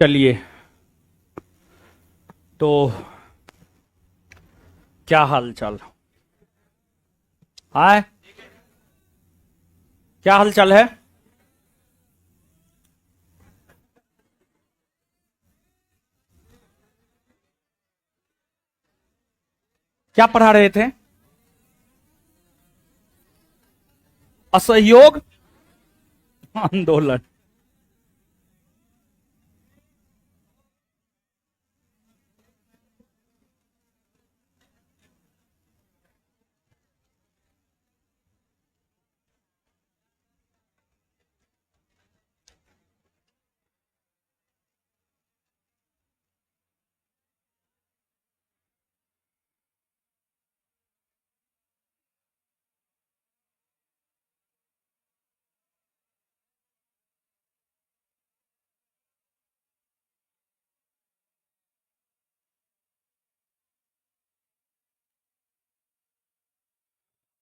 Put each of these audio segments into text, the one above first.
चलिए, तो क्या हाल चाल? हाय, क्या हाल चाल है? क्या पढ़ा रहे थे? असहयोग आंदोलन।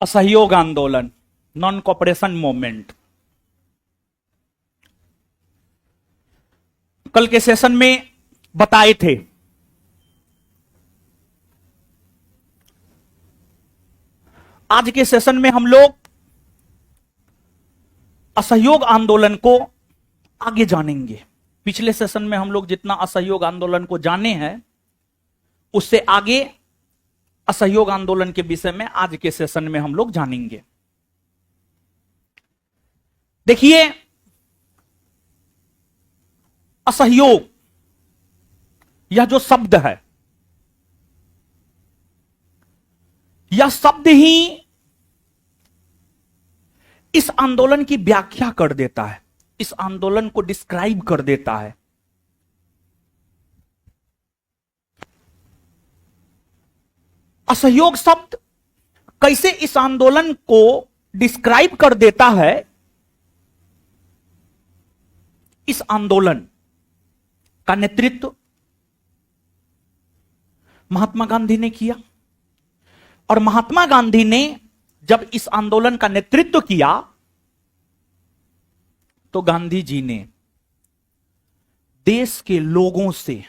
असहयोग आंदोलन, नॉन कॉपरेशन मूवमेंट। कल के सेशन में बताए थे, आज के सेशन में हम लोग असहयोग आंदोलन को आगे जानेंगे। पिछले सेशन में हम लोग जितना असहयोग आंदोलन को जाने हैं, उससे आगे असहयोग आंदोलन के विषय में आज के सेशन में हम लोग जानेंगे। देखिए, असहयोग यह जो शब्द है, यह शब्द ही इस आंदोलन की व्याख्या कर देता है, इस आंदोलन को डिस्क्राइब कर देता है। असहयोग शब्द कैसे इस आंदोलन को डिस्क्राइब कर देता है? इस आंदोलन का नेतृत्व महात्मा गांधी ने किया, और महात्मा गांधी ने जब इस आंदोलन का नेतृत्व किया, तो गांधी जी ने देश के लोगों से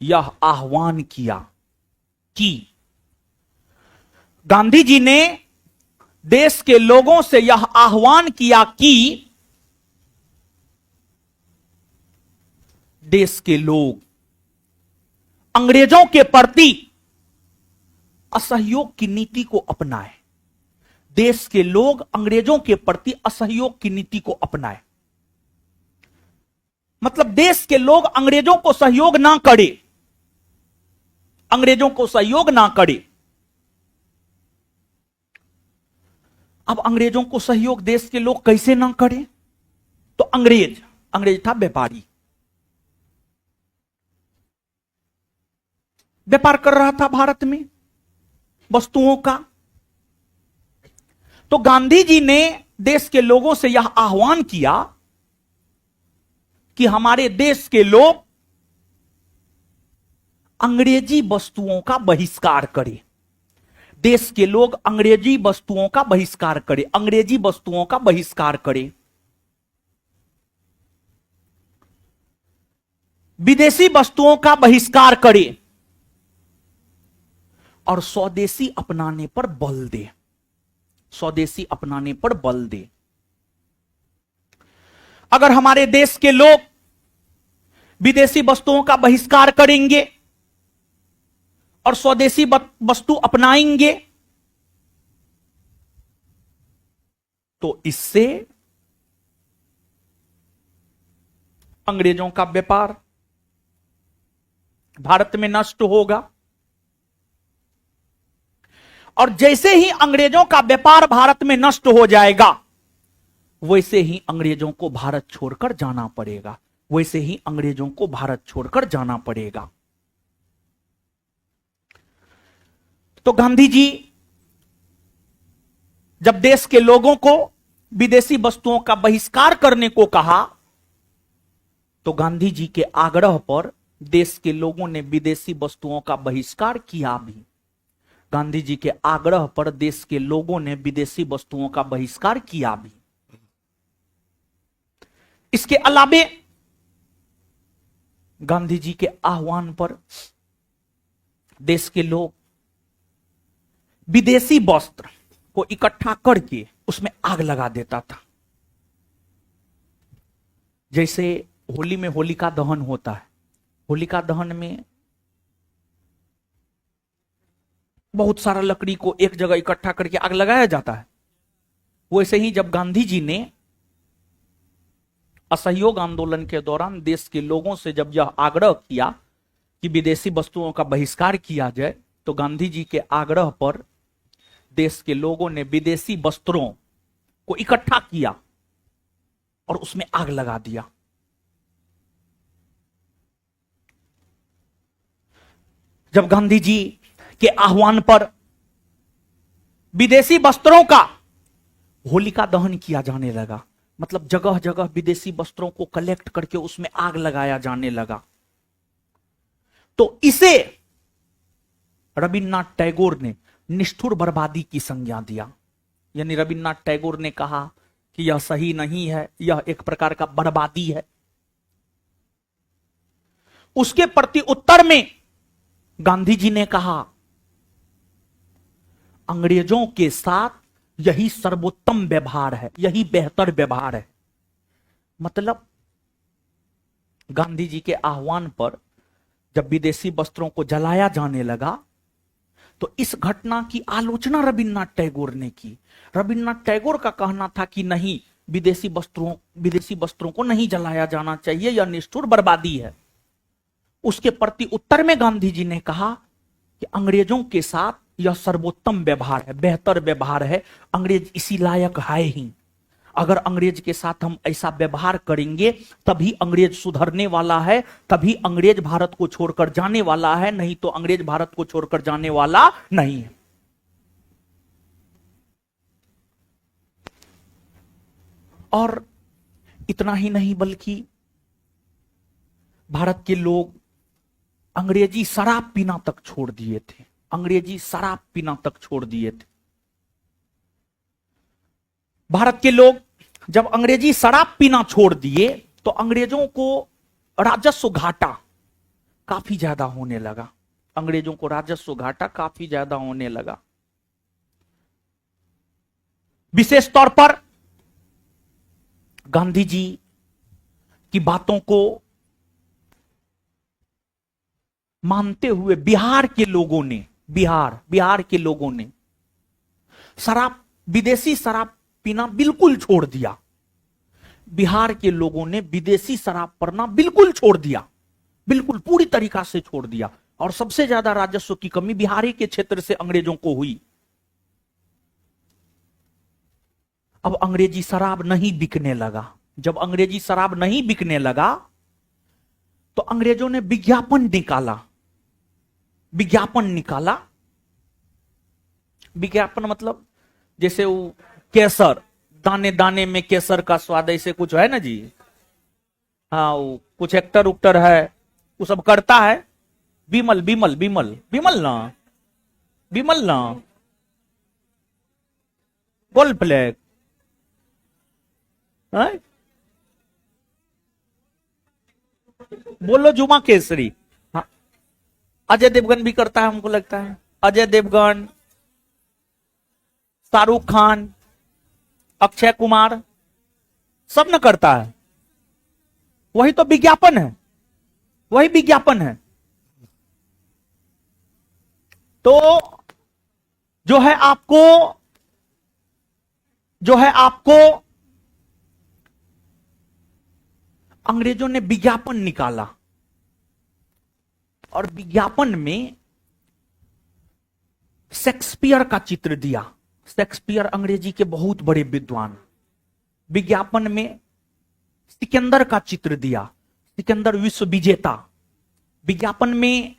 यह आह्वान किया कि गांधी जी ने देश के लोगों से यह आह्वान किया कि देश के लोग अंग्रेजों के प्रति असहयोग की नीति को अपनाएं। देश के लोग अंग्रेजों के प्रति असहयोग की नीति को अपनाएं, मतलब देश के लोग अंग्रेजों को सहयोग ना करें, अंग्रेजों को सहयोग ना करें। अब अंग्रेजों को सहयोग देश के लोग कैसे ना करें? तो अंग्रेज था व्यापारी, व्यापार कर रहा था भारत में वस्तुओं का। तो गांधी जी ने देश के लोगों से यह आह्वान किया कि हमारे देश के लोग अंग्रेजी वस्तुओं का बहिष्कार करें। देश के लोग अंग्रेजी वस्तुओं का बहिष्कार करें, अंग्रेजी वस्तुओं का बहिष्कार करें, विदेशी वस्तुओं का बहिष्कार करें और स्वदेशी अपनाने पर बल दे, स्वदेशी अपनाने पर बल दे। अगर हमारे देश के लोग विदेशी वस्तुओं का बहिष्कार करेंगे और स्वदेशी वस्तु अपनाएंगे, तो इससे अंग्रेजों का व्यापार भारत में नष्ट होगा, और जैसे ही अंग्रेजों का व्यापार भारत में नष्ट हो जाएगा, वैसे ही अंग्रेजों को भारत छोड़कर जाना पड़ेगा, वैसे ही अंग्रेजों को भारत छोड़कर जाना पड़ेगा। तो गांधी जी जब देश के लोगों को विदेशी वस्तुओं का बहिष्कार करने को कहा, तो गांधी जी के आग्रह पर देश के लोगों ने विदेशी वस्तुओं का बहिष्कार किया भी। गांधी जी के आग्रह पर देश के लोगों ने विदेशी वस्तुओं का बहिष्कार किया भी। इसके अलावे गांधी जी के आह्वान पर देश के लोग विदेशी वस्त्र को इकट्ठा करके उसमें आग लगा देता था। जैसे होली में होलिका दहन होता है, होलिका दहन में बहुत सारा लकड़ी को एक जगह इकट्ठा करके आग लगाया जाता है। वैसे ही जब गांधी जी ने असहयोग आंदोलन के दौरान देश के लोगों से जब यह आग्रह किया कि विदेशी वस्तुओं का बहिष्कार किया जाए, तो गांधी जी के आग्रह पर देश के लोगों ने विदेशी वस्त्रों को इकट्ठा किया और उसमें आग लगा दिया। जब गांधी जी के आह्वान पर विदेशी वस्त्रों का होलिका दहन किया जाने लगा, मतलब जगह जगह विदेशी वस्त्रों को कलेक्ट करके उसमें आग लगाया जाने लगा, तो इसे रविन्द्रनाथ टैगोर ने निष्ठुर बर्बादी की संज्ञा दिया। यानी रविन्द्रनाथ टैगोर ने कहा कि यह सही नहीं है, यह एक प्रकार का बर्बादी है। उसके प्रति उत्तर में गांधी जी ने कहा, अंग्रेजों के साथ यही सर्वोत्तम व्यवहार है, यही बेहतर व्यवहार है। मतलब गांधी जी के आह्वान पर जब विदेशी वस्त्रों को जलाया जाने लगा, तो इस घटना की आलोचना रविन्द्रनाथ टैगोर ने की। रविन्द्रनाथ टैगोर का कहना था कि नहीं, विदेशी वस्त्रों को नहीं जलाया जाना चाहिए, यह निष्ठुर बर्बादी है। उसके प्रति उत्तर में गांधी जी ने कहा कि अंग्रेजों के साथ यह सर्वोत्तम व्यवहार है, बेहतर व्यवहार है, अंग्रेज इसी लायक है ही। अगर अंग्रेज के साथ हम ऐसा व्यवहार करेंगे तभी अंग्रेज सुधरने वाला है, तभी अंग्रेज भारत को छोड़कर जाने वाला है, नहीं तो अंग्रेज भारत को छोड़कर जाने वाला नहीं है। और इतना ही नहीं, बल्कि भारत के लोग अंग्रेजी शराब पीना तक छोड़ दिए थे, अंग्रेजी शराब पीना तक छोड़ दिए थे। भारत के लोग जब अंग्रेजी शराब पीना छोड़ दिए तो अंग्रेजों को राजस्व घाटा काफी ज्यादा होने लगा, अंग्रेजों को राजस्व घाटा काफी ज्यादा होने लगा। विशेष तौर पर गांधी जी की बातों को मानते हुए बिहार के लोगों ने शराब, विदेशी शराब पीना बिल्कुल छोड़ दिया। बिहार के लोगों ने विदेशी शराब पीना बिल्कुल छोड़ दिया, बिल्कुल पूरी तरीका से छोड़ दिया। और सबसे ज्यादा राजस्व की कमी बिहारी के क्षेत्र से अंग्रेजों को हुई। अब अंग्रेजी शराब नहीं बिकने लगा। जब अंग्रेजी शराब नहीं बिकने लगा तो अंग्रेजों ने विज्ञापन निकाला। विज्ञापन मतलब जैसे वो केसर, दाने दाने में केसर का स्वाद, ऐसे कुछ है ना जी। हाँ, वो कुछ एक्टर उक्टर है वो सब करता है। विमल ना गोल्ड फ्लैग, बोलो जुमा केसरी। हाँ, अजय देवगन भी करता है, हमको लगता है अजय देवगन, शाहरुख खान, अक्षय कुमार, सब न करता है। वही तो विज्ञापन है, वही विज्ञापन है। तो जो है आपको अंग्रेजों ने विज्ञापन निकाला और विज्ञापन में शेक्सपियर का चित्र दिया। शेक्सपियर अंग्रेजी के बहुत बड़े विद्वान। विज्ञापन में सिकंदर का चित्र दिया, सिकंदर विश्व विजेता। विज्ञापन में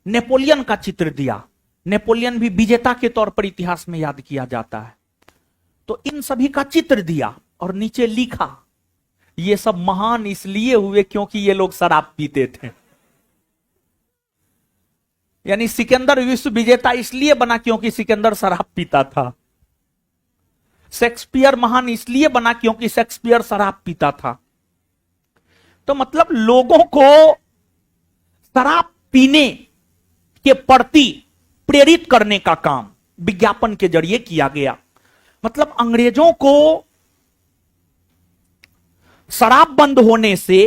नेपोलियन का चित्र दिया, नेपोलियन भी विजेता के तौर पर इतिहास में याद किया जाता है। तो इन सभी का चित्र दिया और नीचे लिखा, ये सब महान इसलिए हुए क्योंकि ये लोग शराब पीते थे। यानी सिकंदर विश्व विजेता इसलिए बना क्योंकि सिकंदर शराब पीता था। शेक्सपियर महान इसलिए बना क्योंकि शेक्सपियर शराब पीता था। तो मतलब लोगों को शराब पीने के प्रति प्रेरित करने का काम विज्ञापन के जरिए किया गया। मतलब अंग्रेजों को शराब बंद होने से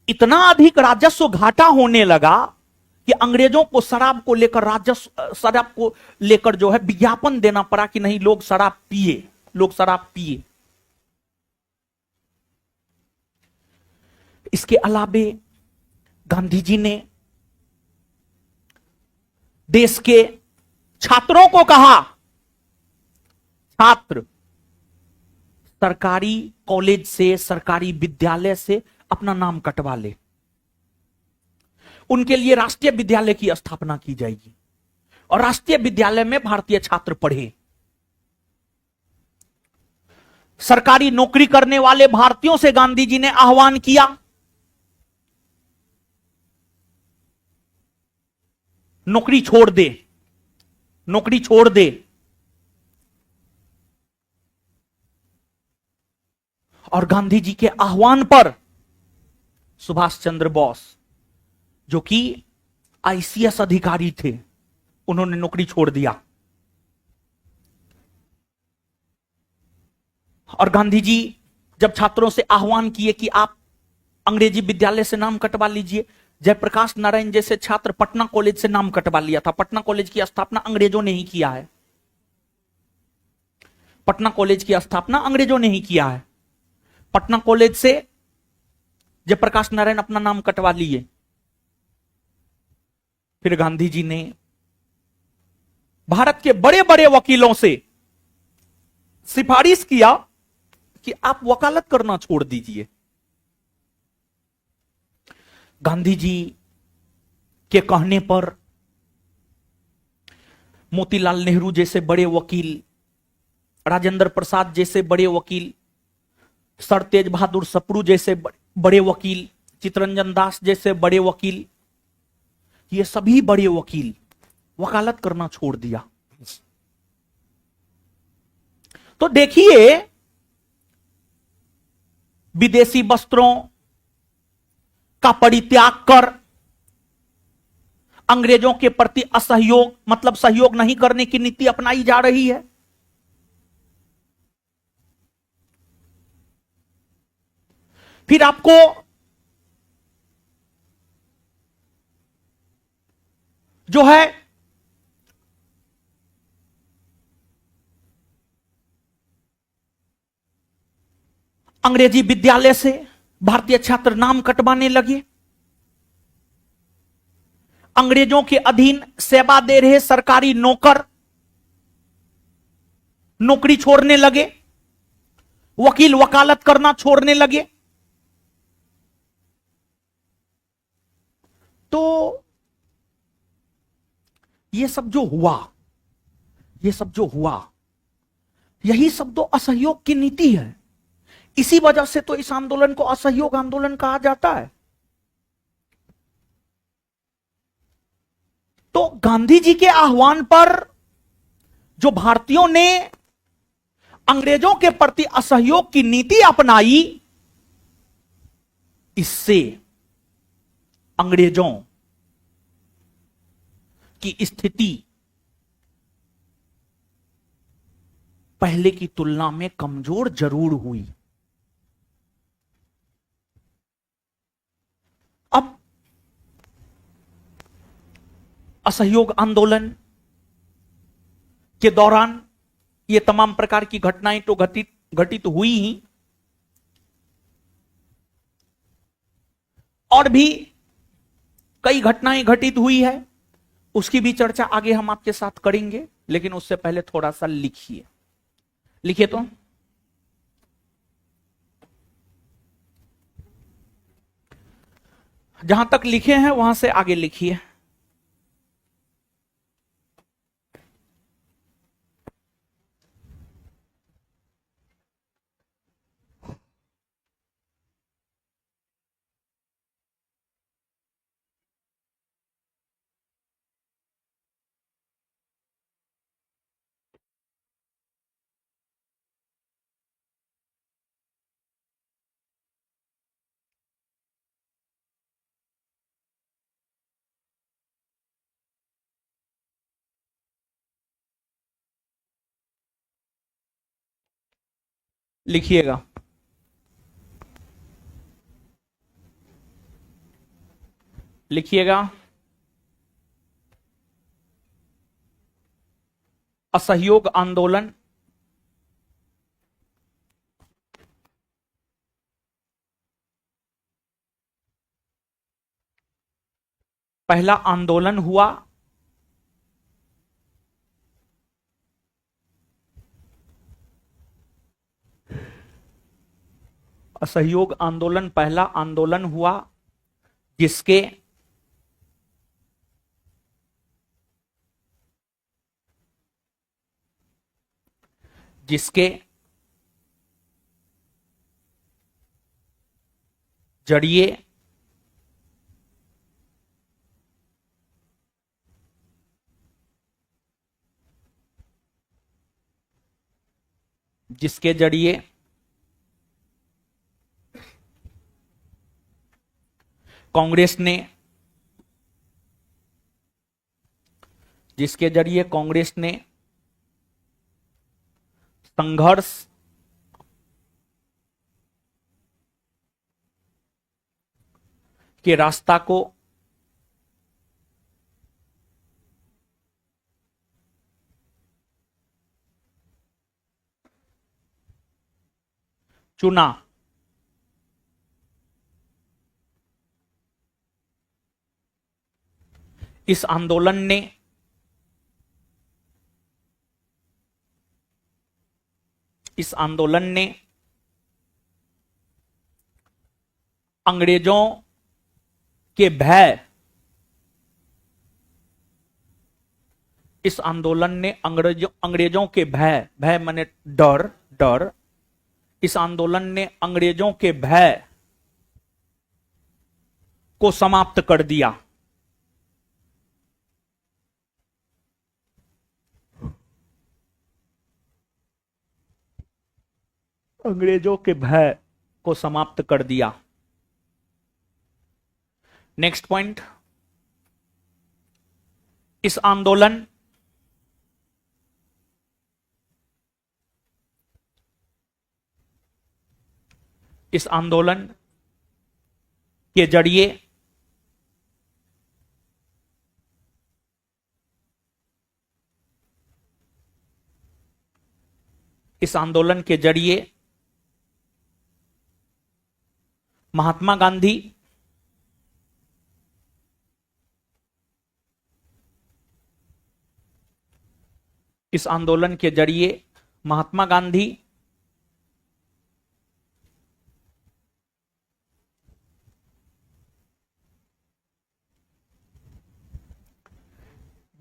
इतना अधिक राजस्व घाटा होने लगा कि अंग्रेजों को शराब को लेकर शराब को लेकर जो है विज्ञापन देना पड़ा कि नहीं, लोग शराब पिए, लोग शराब पिए। इसके अलावे गांधी जी ने देश के छात्रों को कहा, छात्र सरकारी कॉलेज से, सरकारी विद्यालय से अपना नाम कटवा ले, उनके लिए राष्ट्रीय विद्यालय की स्थापना की जाएगी और राष्ट्रीय विद्यालय में भारतीय छात्र पढ़े। सरकारी नौकरी करने वाले भारतीयों से गांधी जी ने आह्वान किया, नौकरी छोड़ दे, नौकरी छोड़ दे। और गांधी जी के आह्वान पर सुभाष चंद्र बोस, जो कि आईसीएस अधिकारी थे, उन्होंने नौकरी छोड़ दिया। और गांधी जी जब छात्रों से आह्वान किए कि आप अंग्रेजी विद्यालय से नाम कटवा लीजिए, जयप्रकाश नारायण जैसे छात्र पटना कॉलेज से नाम कटवा लिया था। पटना कॉलेज की स्थापना अंग्रेजों ने ही किया है, पटना कॉलेज की स्थापना अंग्रेजों ने ही किया है। पटना कॉलेज से जयप्रकाश नारायण अपना नाम कटवा लिए। फिर गांधी जी ने भारत के बड़े बड़े वकीलों से सिफारिश किया कि आप वकालत करना छोड़ दीजिए। गांधी जी के कहने पर मोतीलाल नेहरू जैसे बड़े वकील, राजेंद्र प्रसाद जैसे बड़े वकील, सर तेज बहादुर सप्रू जैसे बड़े वकील, चित्तरंजन दास जैसे बड़े वकील, ये सभी बड़े वकील वकालत करना छोड़ दिया। तो देखिए, विदेशी वस्त्रों का परित्याग कर अंग्रेजों के प्रति असहयोग, मतलब सहयोग नहीं करने की नीति अपनाई जा रही है। फिर आपको जो है अंग्रेजी विद्यालय से भारतीय छात्र नाम कटवाने लगे। अंग्रेजों के अधीन सेवा दे रहे सरकारी नौकर नौकरी छोड़ने लगे, वकील वकालत करना छोड़ने लगे। तो ये सब जो हुआ, ये सब जो हुआ, यही सब तो असहयोग की नीति है। इसी वजह से तो इस आंदोलन को असहयोग आंदोलन कहा जाता है। तो गांधी जी के आह्वान पर जो भारतीयों ने अंग्रेजों के प्रति असहयोग की नीति अपनाई, इससे अंग्रेजों की स्थिति पहले की तुलना में कमजोर जरूर हुई। अब असहयोग आंदोलन के दौरान ये तमाम प्रकार की घटनाएं तो घटित हुई ही, और भी कई घटनाएं घटित हुई है, उसकी भी चर्चा आगे हम आपके साथ करेंगे। लेकिन उससे पहले थोड़ा सा लिखिए, लिखिए तो जहां तक लिखे हैं वहां से आगे लिखिए। लिखिएगा। लिखिएगा, असहयोग आंदोलन पहला आंदोलन हुआ असहयोग आंदोलन पहला आंदोलन हुआ जिसके जिसके जरिए जिसके जरिए कांग्रेस ने जिसके जरिए कांग्रेस ने संघर्ष के रास्ता को चुना। इस आंदोलन ने अंग्रेजों के भय इस आंदोलन ने अंग्रेजों के भय माने डर। इस आंदोलन ने अंग्रेजों के भय को समाप्त कर दिया। अंग्रेजों के भय को समाप्त कर दिया। नेक्स्ट पॉइंट, इस आंदोलन के जरिए महात्मा गांधी इस आंदोलन के जरिए महात्मा गांधी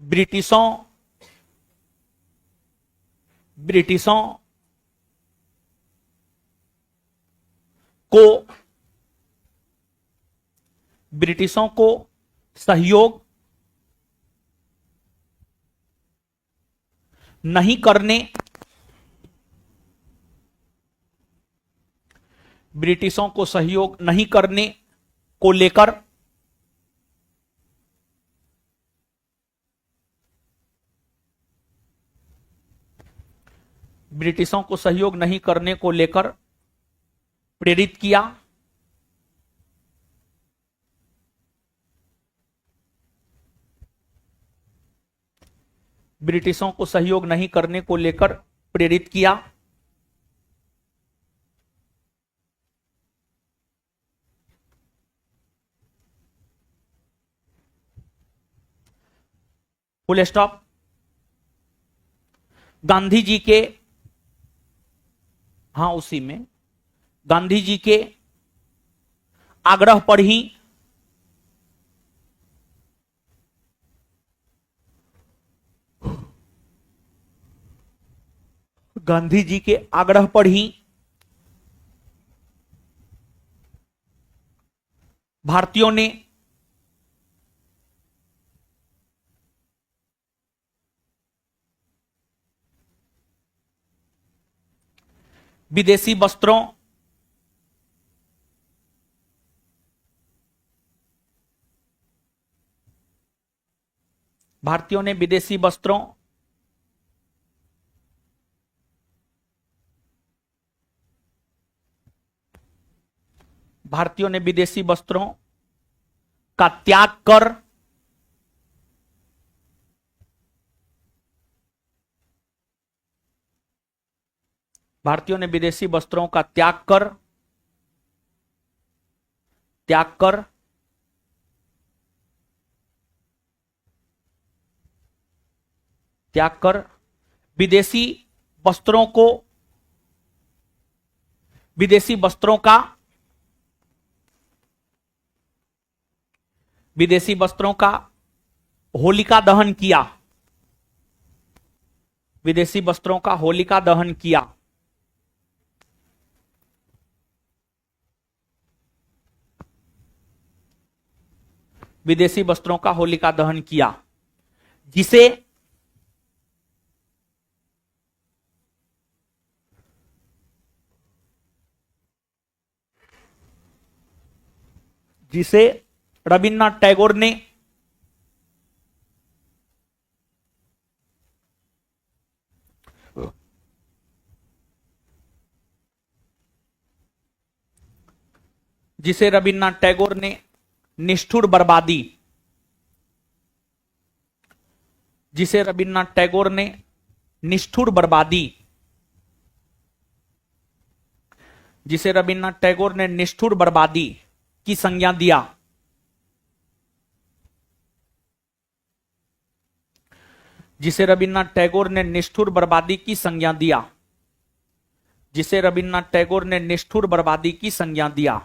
ब्रिटिशों को सहयोग नहीं करने ब्रिटिशों को सहयोग नहीं करने को लेकर ब्रिटिशों को सहयोग नहीं करने को लेकर प्रेरित किया। ब्रिटिशों को सहयोग नहीं करने को लेकर प्रेरित किया। Full stop. गांधी जी के उसी में गांधी जी के आग्रह पर ही भारतीयों ने विदेशी वस्त्रों भारतीयों ने विदेशी वस्त्रों का त्याग कर भारतीयों ने विदेशी वस्त्रों का त्याग कर विदेशी वस्त्रों को विदेशी वस्त्रों का होलिका दहन किया। विदेशी वस्त्रों का होलिका दहन किया। विदेशी वस्त्रों का होलिका दहन किया, जिसे रविन्द्रनाथ टैगोर ने निष्ठुर बर्बादी की संज्ञा दिया। जिसे रविन्द्रनाथ टैगोर ने निष्ठुर बर्बादी की संज्ञा दिया। जिसे रविन्द्रनाथ टैगोर ने निष्ठुर बर्बादी की संज्ञा दिया।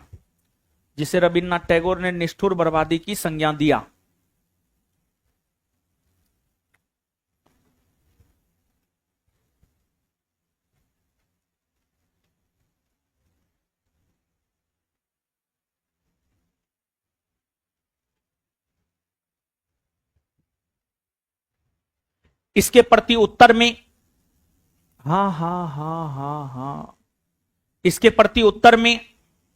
जिसे रविन्द्रनाथ टैगोर ने निष्ठुर बर्बादी की संज्ञा दिया। इसके प्रति उत्तर में इसके प्रति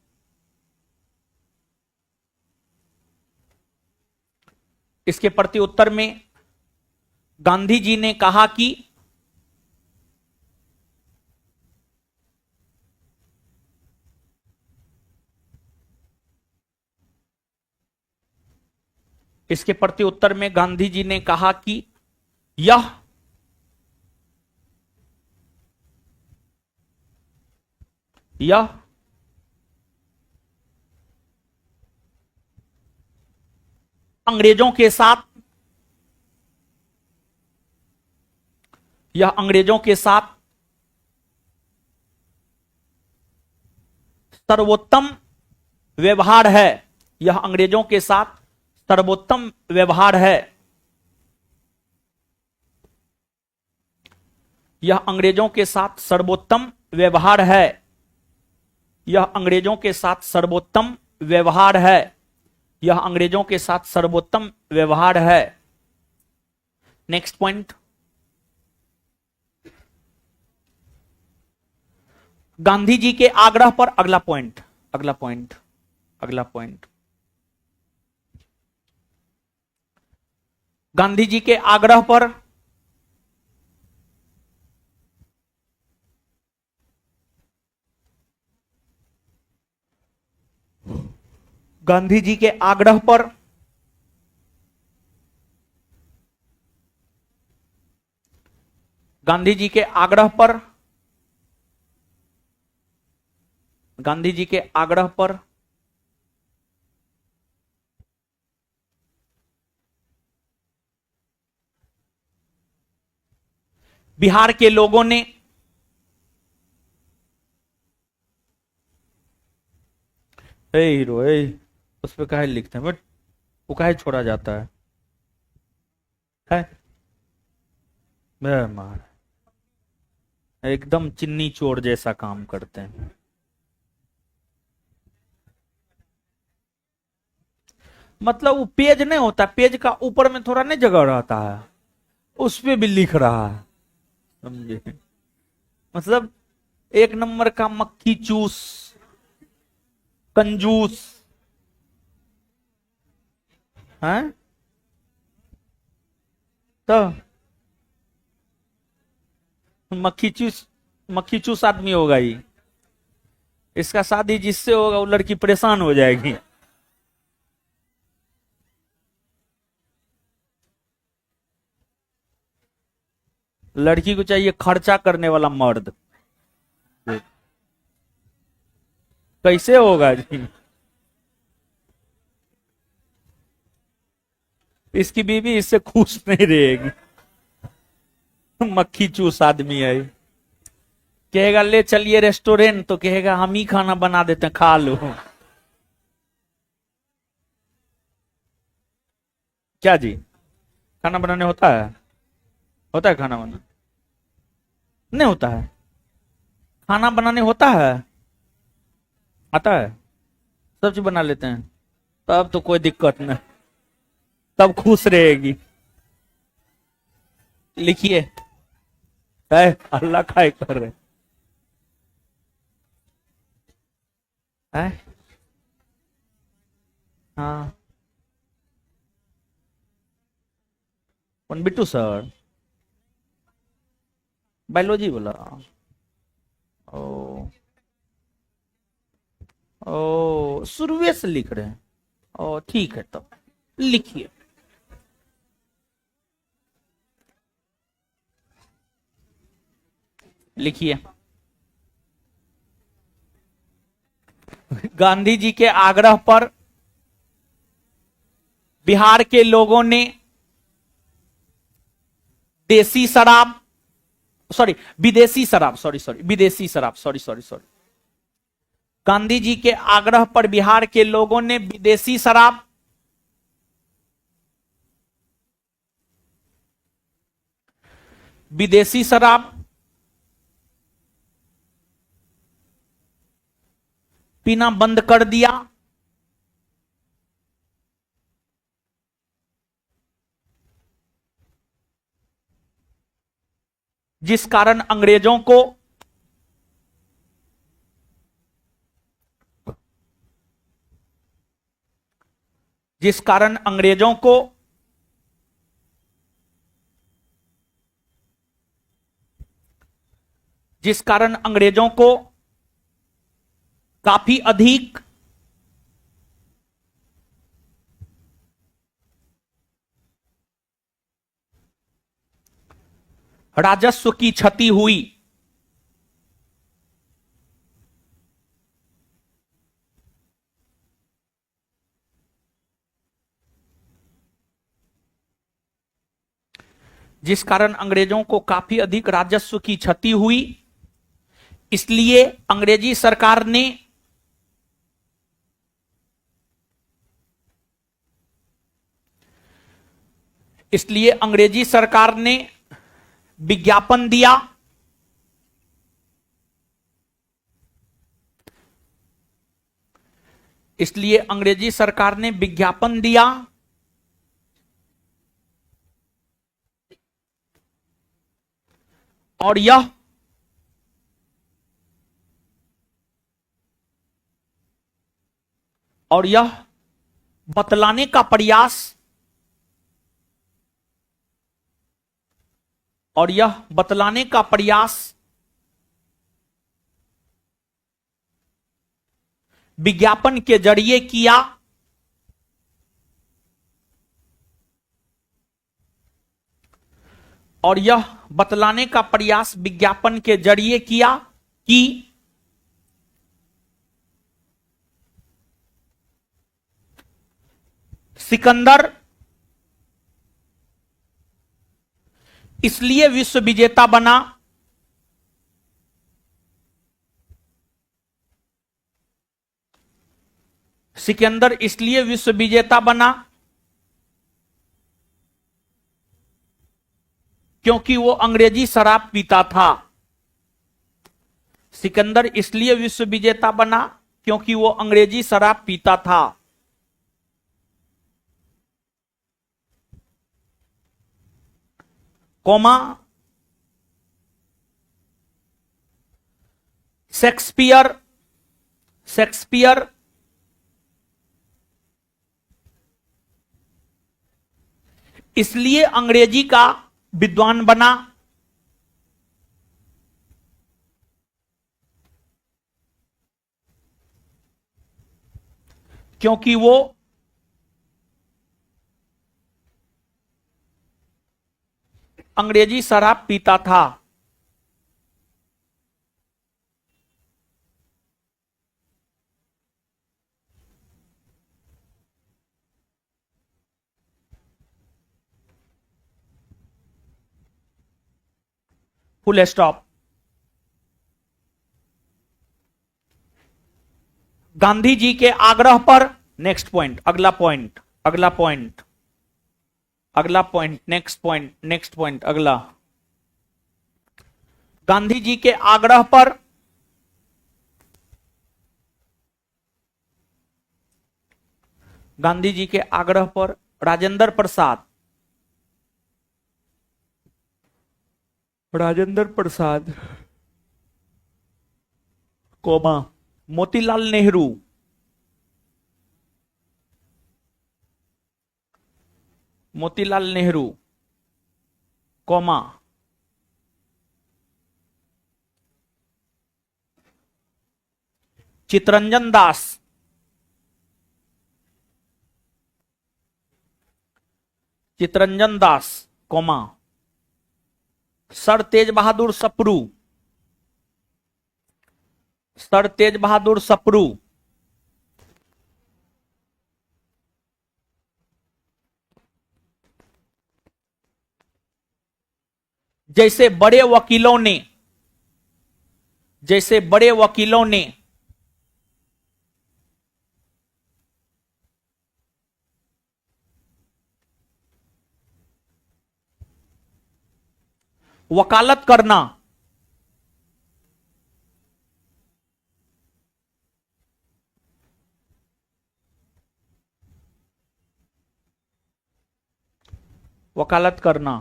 उत्तर में गांधी जी ने कहा कि यह अंग्रेजों के साथ सर्वोत्तम व्यवहार है। यह अंग्रेजों के साथ सर्वोत्तम व्यवहार है। यह अंग्रेजों के साथ सर्वोत्तम व्यवहार है। यह अंग्रेजों के साथ सर्वोत्तम व्यवहार है। यह अंग्रेजों के साथ सर्वोत्तम व्यवहार है। नेक्स्ट पॉइंट, गांधी जी के आग्रह पर अगला पॉइंट गांधी जी के आग्रह पर गांधी जी के आग्रह पर गांधी जी के आग्रह पर गांधी जी के आग्रह पर बिहार के लोगों ने हीरो उस पर काहे लिखते हैं, बट वो काहे छोड़ा जाता है? मार एकदम चिन्नी चोर जैसा काम करते हैं। मतलब वो पेज नहीं होता, पेज का ऊपर में थोड़ा नहीं जगह रहता है, उस पे भी लिख रहा है, समझे? मतलब एक नंबर का मक्खी चूस, कंजूस है। तो मक्खी चूस आदमी होगा ही। इसका शादी जिससे होगा वो लड़की परेशान हो जाएगी। लड़की को चाहिए खर्चा करने वाला मर्द। कैसे होगा जी? इसकी बीवी इससे खुश नहीं रहेगी। मक्खी चूस आदमी है। कहेगा ले चलिए रेस्टोरेंट, तो कहेगा हम ही खाना बना देते हैं, खा लो। क्या जी? खाना बनाने होता है? होता है खाना बनाना? नहीं होता है? खाना बनाने होता है? आता है? सब चीज बना लेते हैं? तब तो कोई दिक्कत नहीं, तब खुश रहेगी। लिखिए, अल्लाह खाए कर रहे है। हाँ, कौन? बिट्टू सर बायोलॉजी बोला? ओ, ओ शुरुए से लिख रहे हैं? ओ ठीक है, तो लिखिए। लिखिए, गांधी जी के आग्रह पर बिहार के लोगों ने देसी शराब, सॉरी विदेशी शराब, विदेशी शराब, सॉरी। गांधी जी के आग्रह पर बिहार के लोगों ने विदेशी शराब, विदेशी शराब पीना बंद कर दिया। जिस कारण अंग्रेजों को जिस कारण अंग्रेजों को जिस कारण अंग्रेजों को काफी अधिक राजस्व की क्षति हुई। जिस कारण अंग्रेजों को काफी अधिक राजस्व की क्षति हुई, इसलिए अंग्रेजी सरकार ने विज्ञापन दिया। इसलिए अंग्रेजी सरकार ने विज्ञापन दिया और यह बतलाने का प्रयास विज्ञापन के जरिए किया। और यह बतलाने का प्रयास विज्ञापन के जरिए किया कि सिकंदर इसलिए विश्व विजेता बना सिकंदर इसलिए विश्व विजेता बना क्योंकि वो अंग्रेजी शराब पीता था। सिकंदर इसलिए विश्व विजेता बना क्योंकि वो अंग्रेजी शराब पीता था। कॉमा, शेक्सपियर इसलिए अंग्रेजी का विद्वान बना क्योंकि वो अंग्रेजी शराब पीता था। Full stop. गांधी जी के आग्रह पर, नेक्स्ट पॉइंट, अगला पॉइंट, अगला पॉइंट, अगला point, next point, next point, अगला। गांधी जी के आग्रह पर गांधी जी के आग्रह पर राजेंद्र प्रसाद, राजेंद्र प्रसाद, कोमा, मोतीलाल नेहरू, मोतीलाल नेहरू, कोमा, चितरंजन दास, चितरंजन दास, कोमा, सर तेज बहादुर सप्रू, सर तेज बहादुर सप्रू, जैसे बड़े वकीलों ने, जैसे बड़े वकीलों ने वकालत करना, वकालत करना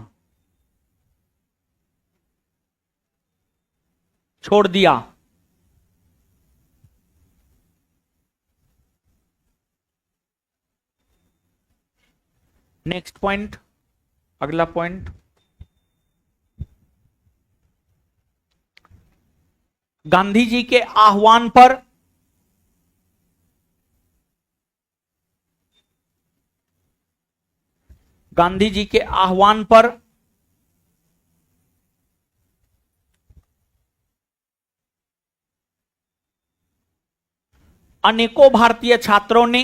छोड़ दिया। नेक्स्ट पॉइंट, अगला पॉइंट। गांधी जी के आह्वान पर गांधी जी के आह्वान पर अनेकों भारतीय छात्रों ने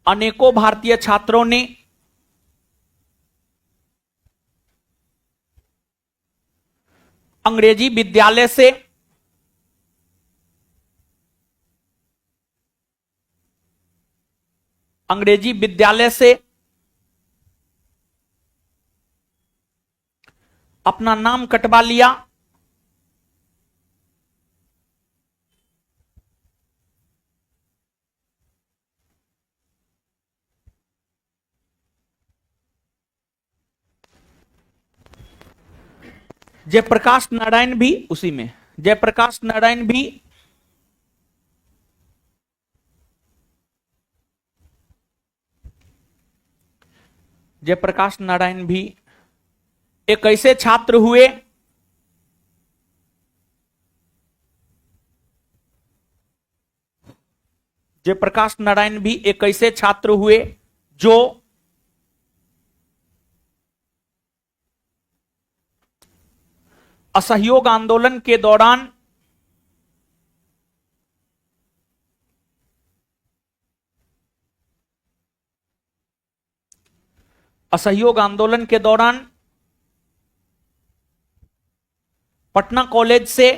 अनेकों भारतीय छात्रों ने अंग्रेजी विद्यालय से अंग्रेजी विद्यालय से अपना नाम कटवा लिया। जयप्रकाश नारायण भी उसी में, जयप्रकाश नारायण भी जयप्रकाश नारायण भी एक ऐसे छात्र हुए जयप्रकाश नारायण भी एक ऐसे छात्र हुए जो असहयोग आंदोलन के दौरान असहयोग आंदोलन के दौरान पटना कॉलेज से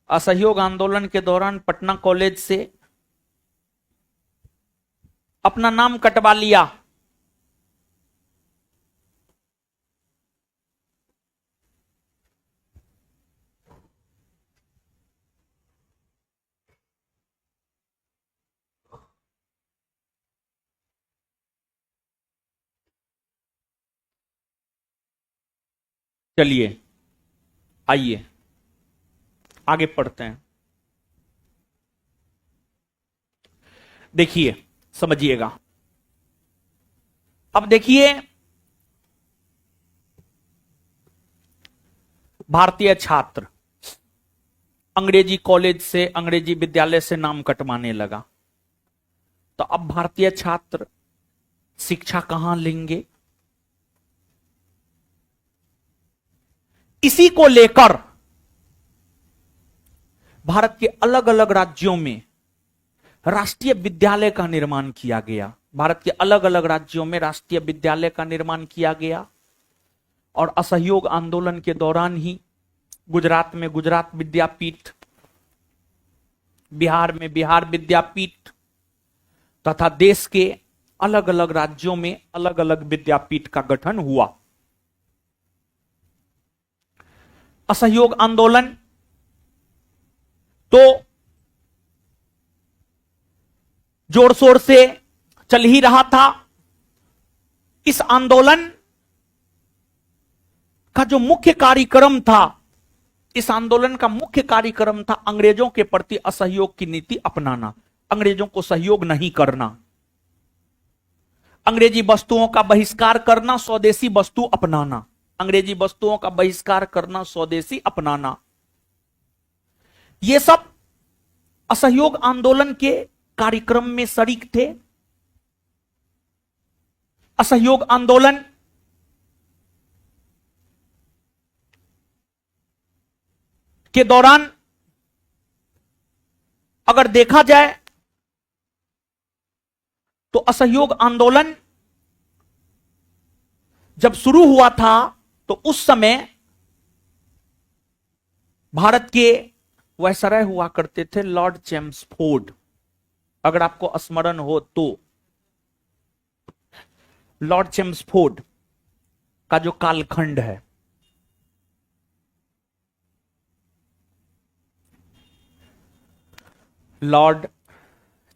असहयोग आंदोलन के दौरान पटना कॉलेज से अपना नाम कटवा लिया। चलिए आइए आगे पढ़ते हैं। देखिए समझिएगा, अब देखिए, भारतीय छात्र अंग्रेजी कॉलेज से, अंग्रेजी विद्यालय से नाम कटवाने लगा। तो अब भारतीय छात्र शिक्षा कहां लेंगे? इसी को लेकर भारत के अलग अलग राज्यों में राष्ट्रीय विद्यालय का निर्माण किया गया। भारत के अलग अलग राज्यों में राष्ट्रीय विद्यालय का निर्माण किया गया। और असहयोग आंदोलन के दौरान ही गुजरात में गुजरात विद्यापीठ, बिहार में बिहार विद्यापीठ तथा देश के अलग अलग राज्यों में अलग अलग विद्यापीठ का गठन हुआ। असहयोग आंदोलन तो जोर शोर से चल ही रहा था। इस आंदोलन का जो मुख्य कार्यक्रम था, इस आंदोलन का मुख्य कार्यक्रम था अंग्रेजों के प्रति असहयोग की नीति अपनाना, अंग्रेजों को सहयोग नहीं करना, अंग्रेजी वस्तुओं का बहिष्कार करना, स्वदेशी वस्तु अपनाना, अंग्रेजी वस्तुओं का बहिष्कार करना, स्वदेशी अपनाना। ये सब असहयोग आंदोलन के कार्यक्रम में शरीक थे। असहयोग आंदोलन के दौरान अगर देखा जाए तो असहयोग आंदोलन जब शुरू हुआ था तो उस समय भारत के वायसराय हुआ करते थे लॉर्ड चेम्सफोर्ड, अगर आपको स्मरण हो तो। लॉर्ड चेम्सफोर्ड का जो कालखंड है, लॉर्ड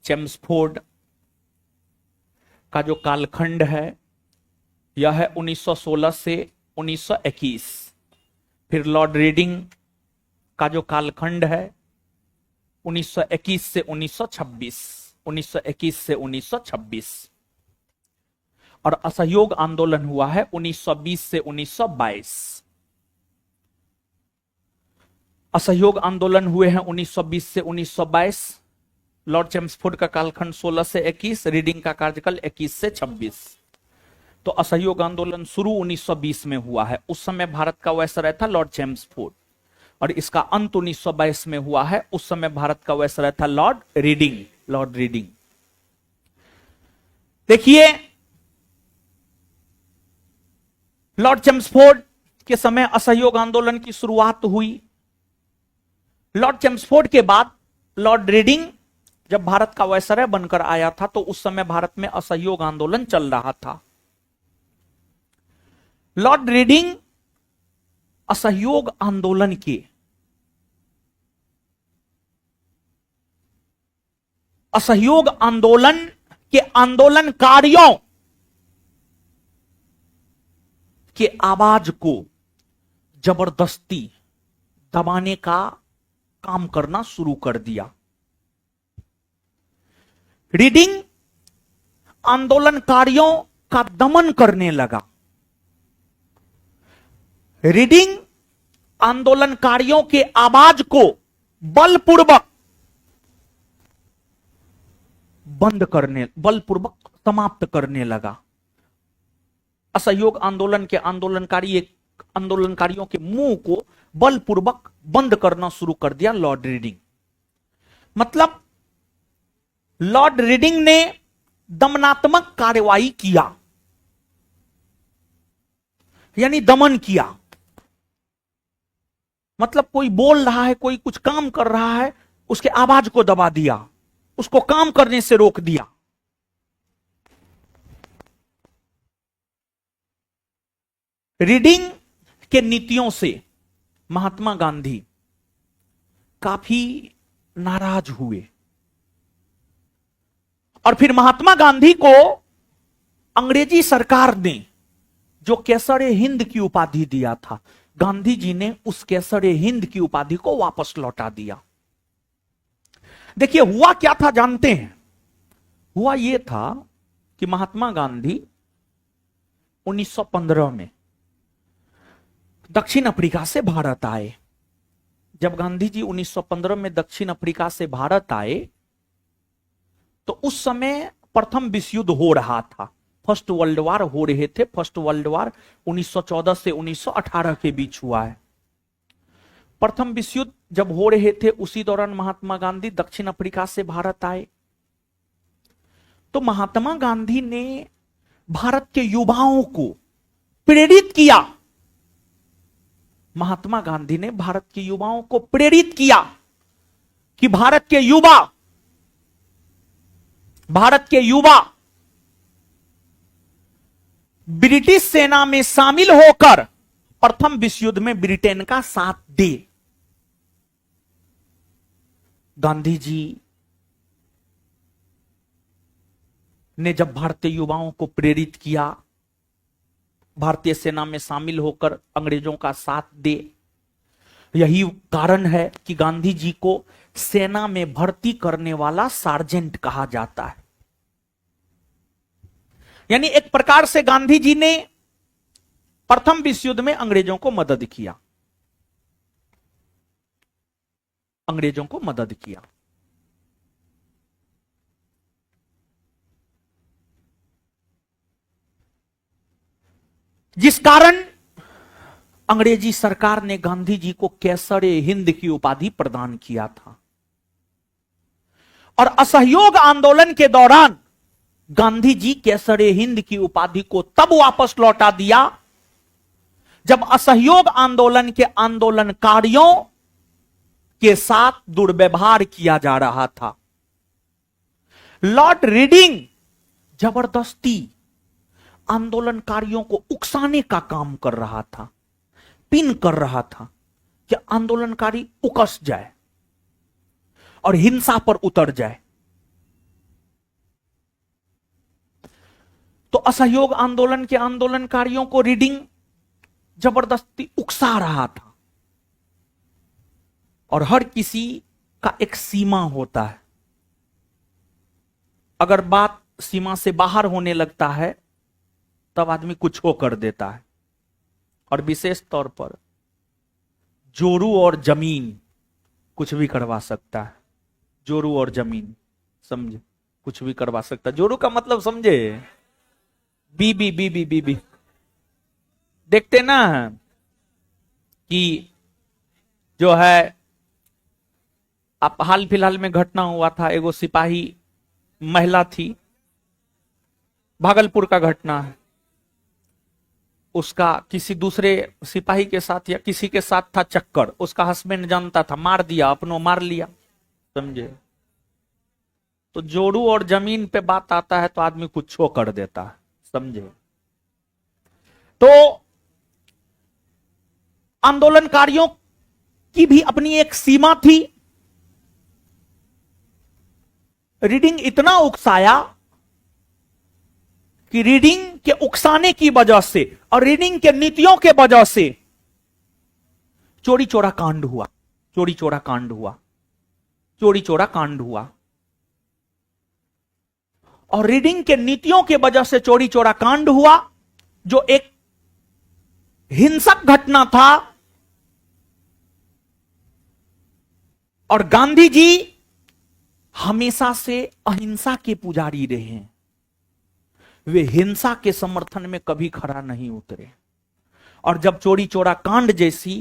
चेम्सफोर्ड का जो कालखंड है यह है 1916 से 1921। फिर लॉर्ड रीडिंग का जो कालखंड है 1921 से 1926, 1921 से 1926। और असहयोग आंदोलन हुआ है 1920 से 1922। असहयोग आंदोलन हुए हैं 1920 से 1922। लॉर्ड चेम्सफोर्ड का कालखंड 16 से 21, रीडिंग का कार्यकाल 21 से 26। तो असहयोग आंदोलन शुरू 1920 में हुआ है। उस समय भारत का वायसराय था लॉर्ड चेम्सफोर्ड, और इसका अंत 1922 में हुआ है। उस समय भारत का वायसराय था लॉर्ड रीडिंग, लॉर्ड रीडिंग। देखिए, लॉर्ड चेम्सफोर्ड के समय असहयोग आंदोलन की शुरुआत हुई। लॉर्ड चेम्सफोर्ड के बाद लॉर्ड रीडिंग जब भारत का वायसराय बनकर आया था तो उस समय भारत में असहयोग आंदोलन चल रहा था। लॉर्ड रीडिंग असहयोग आंदोलन के आंदोलनकारियों के आवाज को जबरदस्ती दबाने का काम करना शुरू कर दिया। रीडिंग आंदोलनकारियों का दमन करने लगा। रीडिंग आंदोलनकारियों के आवाज को बलपूर्वक बलपूर्वक समाप्त करने लगा। असहयोग आंदोलन के आंदोलनकारियों के मुंह को बलपूर्वक बंद करना शुरू कर दिया लॉर्ड रीडिंग। मतलब लॉर्ड रीडिंग ने दमनात्मक कार्रवाई किया, यानी दमन किया। मतलब कोई बोल रहा है, कोई कुछ काम कर रहा है, उसके आवाज को दबा दिया, उसको काम करने से रोक दिया। रीडिंग के नीतियों से महात्मा गांधी काफी नाराज हुए, और फिर महात्मा गांधी को अंग्रेजी सरकार ने जो कैसर हिंद की उपाधि दिया था, गांधी जी ने उस कैसर हिंद की उपाधि को वापस लौटा दिया। देखिए हुआ क्या था जानते हैं? हुआ यह था कि महात्मा गांधी 1915 में दक्षिण अफ्रीका से भारत आए। जब गांधी जी 1915 में दक्षिण अफ्रीका से भारत आए तो उस समय प्रथम विश्व युद्ध हो रहा था, फर्स्ट वर्ल्ड वॉर हो रहे थे। फर्स्ट वर्ल्ड वॉर 1914 से 1918 के बीच हुआ है। प्रथम विश्व युद्ध जब हो रहे थे उसी दौरान महात्मा गांधी दक्षिण अफ्रीका से भारत आए। तो महात्मा गांधी ने भारत के युवाओं को प्रेरित किया। महात्मा गांधी ने भारत के युवाओं को प्रेरित किया कि भारत के युवा ब्रिटिश सेना में शामिल होकर प्रथम विश्व युद्ध में ब्रिटेन का साथ दे। गांधी जी ने जब भारतीय युवाओं को प्रेरित किया भारतीय सेना में शामिल होकर अंग्रेजों का साथ दे, यही कारण है कि गांधी जी को सेना में भर्ती करने वाला सार्जेंट कहा जाता है। यानी एक प्रकार से गांधी जी ने प्रथम विश्व युद्ध में अंग्रेजों को मदद किया, अंग्रेजों को मदद किया। जिस कारण अंग्रेजी सरकार ने गांधी जी को कैसरे हिंद की उपाधि प्रदान किया था। और असहयोग आंदोलन के दौरान गांधी जी कैसरे हिंद की उपाधि को तब वापस लौटा दिया जब असहयोग आंदोलन के आंदोलनकारियों के साथ दुर्व्यवहार किया जा रहा था। लॉर्ड रीडिंग जबरदस्ती आंदोलनकारियों को उकसाने का काम कर रहा था, पिन कर रहा था कि आंदोलनकारी उकस जाए और हिंसा पर उतर जाए। तो असहयोग आंदोलन के आंदोलनकारियों को रीडिंग जबरदस्ती उकसा रहा था। और हर किसी का एक सीमा होता है, अगर बात सीमा से बाहर होने लगता है तब आदमी कुछ हो कर देता है। और विशेष तौर पर जोरू और जमीन कुछ भी करवा सकता है। जोरू और जमीन समझे, कुछ भी करवा सकता है। जोरू का मतलब समझे, बीबी बीबी बीबी। देखते ना कि जो है आप हाल फिलहाल में घटना हुआ था, एगो सिपाही महिला थी, भागलपुर का घटना है। उसका किसी दूसरे सिपाही के साथ या किसी के साथ था चक्कर, उसका हस्बैंड जानता था, मार दिया, अपनों मार लिया, समझे। तो जोड़ू और जमीन पे बात आता है तो आदमी कुछ छो कर देता है, समझे। तो आंदोलनकारियों की भी अपनी एक सीमा थी। रीडिंग इतना उकसाया कि रीडिंग के उकसाने की वजह से और रीडिंग के नीतियों के वजह से चोरी चोरा कांड हुआ, चोरी चोरा कांड हुआ, चोरी चोरा कांड हुआ। और रीडिंग के नीतियों के वजह से चोरी चोरा कांड हुआ, जो एक हिंसक घटना था। और गांधी जी हमेशा से अहिंसा के पुजारी रहे हैं, वे हिंसा के समर्थन में कभी खड़ा नहीं उतरे। और जब चोरी चोरा कांड जैसी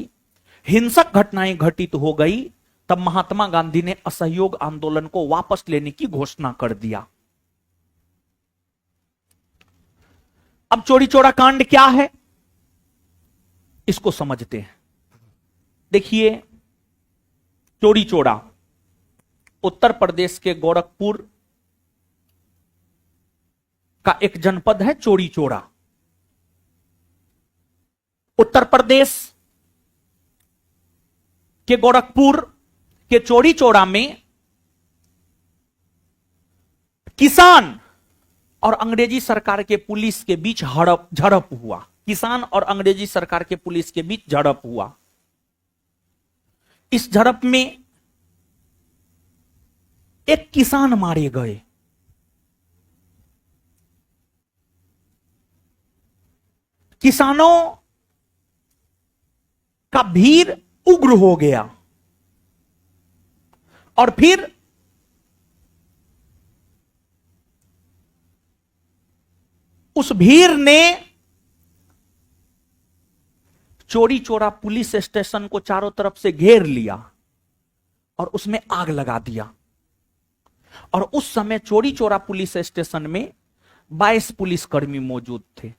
हिंसक घटनाएं घटित हो गई तब महात्मा गांधी ने असहयोग आंदोलन को वापस लेने की घोषणा कर दिया। अब चोरी चोरा कांड क्या है इसको समझते हैं। देखिए, चोरी चोरा उत्तर प्रदेश के गोरखपुर का एक जनपद है। चोरी चोरा उत्तर प्रदेश के गोरखपुर के चोरी चोरा में किसान और अंग्रेजी सरकार के पुलिस के बीच झड़प हुआ। किसान और अंग्रेजी सरकार के पुलिस के बीच झड़प हुआ। इस झड़प में एक किसान मारे गए। किसानों का भीड़ उग्र हो गया और फिर उस भीड़ ने चोरी चोरा पुलिस स्टेशन को चारों तरफ से घेर लिया और उसमें आग लगा दिया। और उस समय चोरी चोरा पुलिस स्टेशन में 22 पुलिसकर्मी मौजूद थे।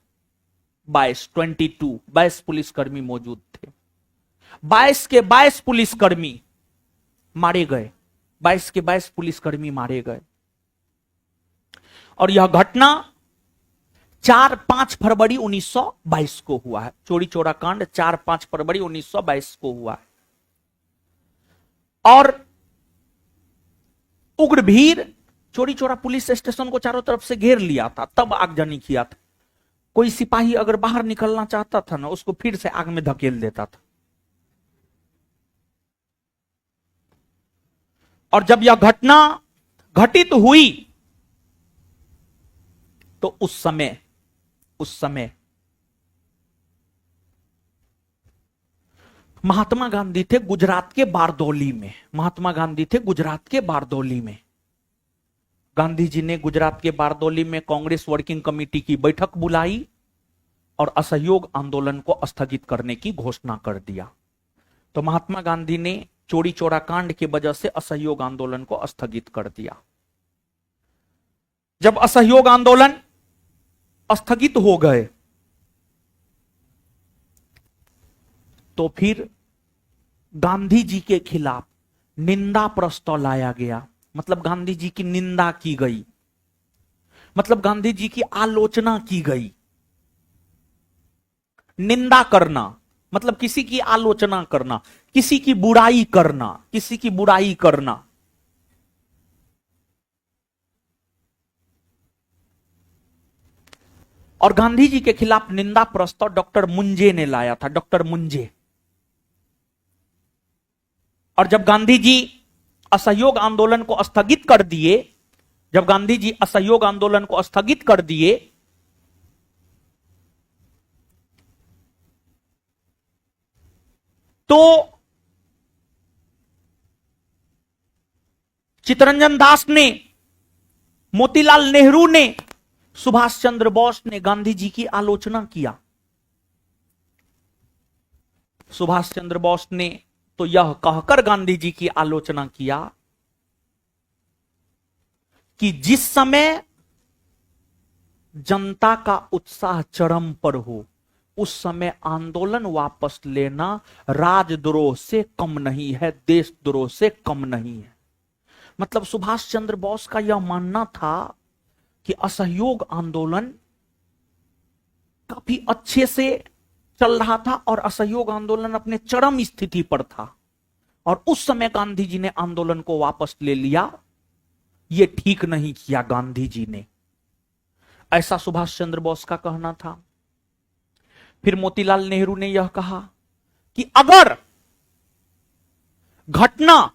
22 पुलिसकर्मी मौजूद थे। 22 के 22 पुलिसकर्मी मारे गए। 22 के 22 पुलिसकर्मी मारे गए। और यह घटना 4-5 फरवरी 1922 को हुआ है। चोरी चोरा कांड 4-5 फरवरी 1922 को हुआ है। और उग्र भीड़ चोरी चोरा पुलिस स्टेशन को चारों तरफ से घेर लिया था, तब आगजनी किया था। कोई सिपाही अगर बाहर निकलना चाहता था ना, उसको फिर से आग में धकेल देता था। और जब यह घटना घटित हुई तो उस समय महात्मा गांधी थे गुजरात के बारदौली में। महात्मा गांधी थे गुजरात के बारदौली में। गांधी जी ने गुजरात के बारदौली में कांग्रेस वर्किंग कमेटी की बैठक बुलाई और असहयोग आंदोलन को स्थगित करने की घोषणा कर दिया। तो महात्मा गांधी ने चोरी चोरा कांड की वजह से असहयोग आंदोलन को स्थगित कर दिया। जब असहयोग आंदोलन स्थगित हो गए तो फिर गांधी जी के खिलाफ निंदा प्रस्ताव लाया गया। मतलब गांधी जी की निंदा की गई, मतलब गांधी जी की आलोचना की गई। निंदा करना मतलब किसी की आलोचना करना, किसी की बुराई करना, किसी की बुराई करना। और गांधी जी के खिलाफ निंदा प्रस्ताव डॉक्टर मुंजे ने लाया था, डॉक्टर मुंजे। और जब गांधी जी असहयोग आंदोलन को स्थगित कर दिए, जब गांधी जी असहयोग आंदोलन को स्थगित कर दिए तो चित्तरंजन दास ने, मोतीलाल नेहरू ने, सुभाष चंद्र बोस ने गांधी जी की आलोचना किया। सुभाष चंद्र बोस ने तो यह कहकर गांधी जी की आलोचना किया कि जिस समय जनता का उत्साह चरम पर हो, उस समय आंदोलन वापस लेना राजद्रोह से कम नहीं है, देशद्रोह से कम नहीं है। मतलब सुभाष चंद्र बोस का यह मानना था कि असहयोग आंदोलन काफी अच्छे से चल रहा था और असहयोग आंदोलन अपने चरम स्थिति पर था, और उस समय गांधी जी ने आंदोलन को वापस ले लिया। यह ठीक नहीं किया गांधी जी ने, ऐसा सुभाष चंद्र बोस का कहना था। फिर मोतीलाल नेहरू ने यह कहा कि अगर घटना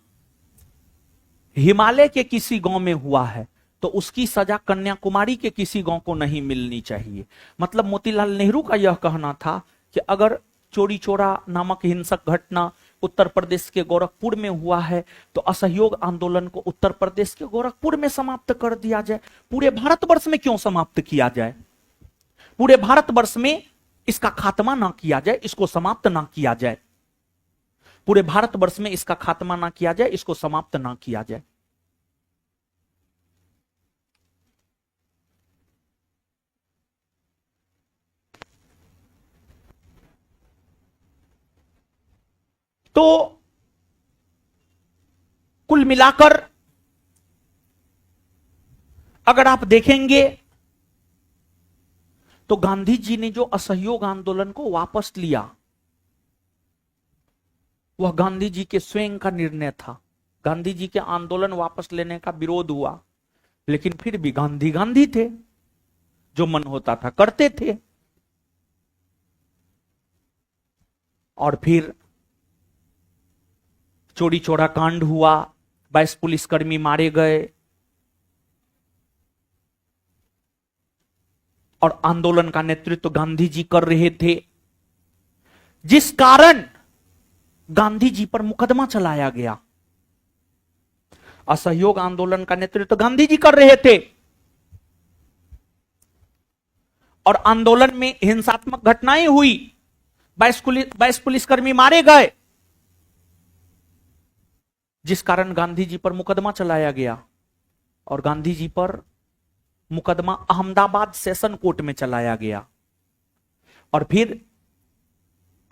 हिमालय के किसी गांव में हुआ है तो उसकी सजा कन्याकुमारी के किसी गांव को नहीं मिलनी चाहिए। मतलब मोतीलाल नेहरू का यह कहना था कि अगर चोरी चोरा नामक हिंसक घटना उत्तर प्रदेश के गोरखपुर में हुआ है तो असहयोग आंदोलन को उत्तर प्रदेश के गोरखपुर में समाप्त कर दिया जाए। पूरे भारतवर्ष में क्यों समाप्त किया जाए? पूरे भारतवर्ष में इसका खात्मा ना किया जाए, इसको समाप्त ना किया जाए। पूरे भारतवर्ष में इसका खात्मा ना किया जाए, इसको समाप्त ना किया जाए। तो कुल मिलाकर अगर आप देखेंगे तो गांधी जी ने जो असहयोग आंदोलन को वापस लिया वह गांधी जी के स्वयं का निर्णय था। गांधी जी के आंदोलन वापस लेने का विरोध हुआ, लेकिन फिर भी गांधी गांधी थे, जो मन होता था करते थे। और फिर चोरी चोरा कांड हुआ, 22 पुलिसकर्मी मारे गए और आंदोलन का नेतृत्व गांधी जी कर रहे थे, जिस कारण गांधी जी पर मुकदमा चलाया गया। असहयोग आंदोलन का नेतृत्व गांधी जी कर रहे थे और आंदोलन में हिंसात्मक घटनाएं हुई, 22 पुलिसकर्मी मारे गए, जिस कारण गांधी जी पर मुकदमा चलाया गया। और गांधी जी पर मुकदमा अहमदाबाद सेशन कोर्ट में चलाया गया और फिर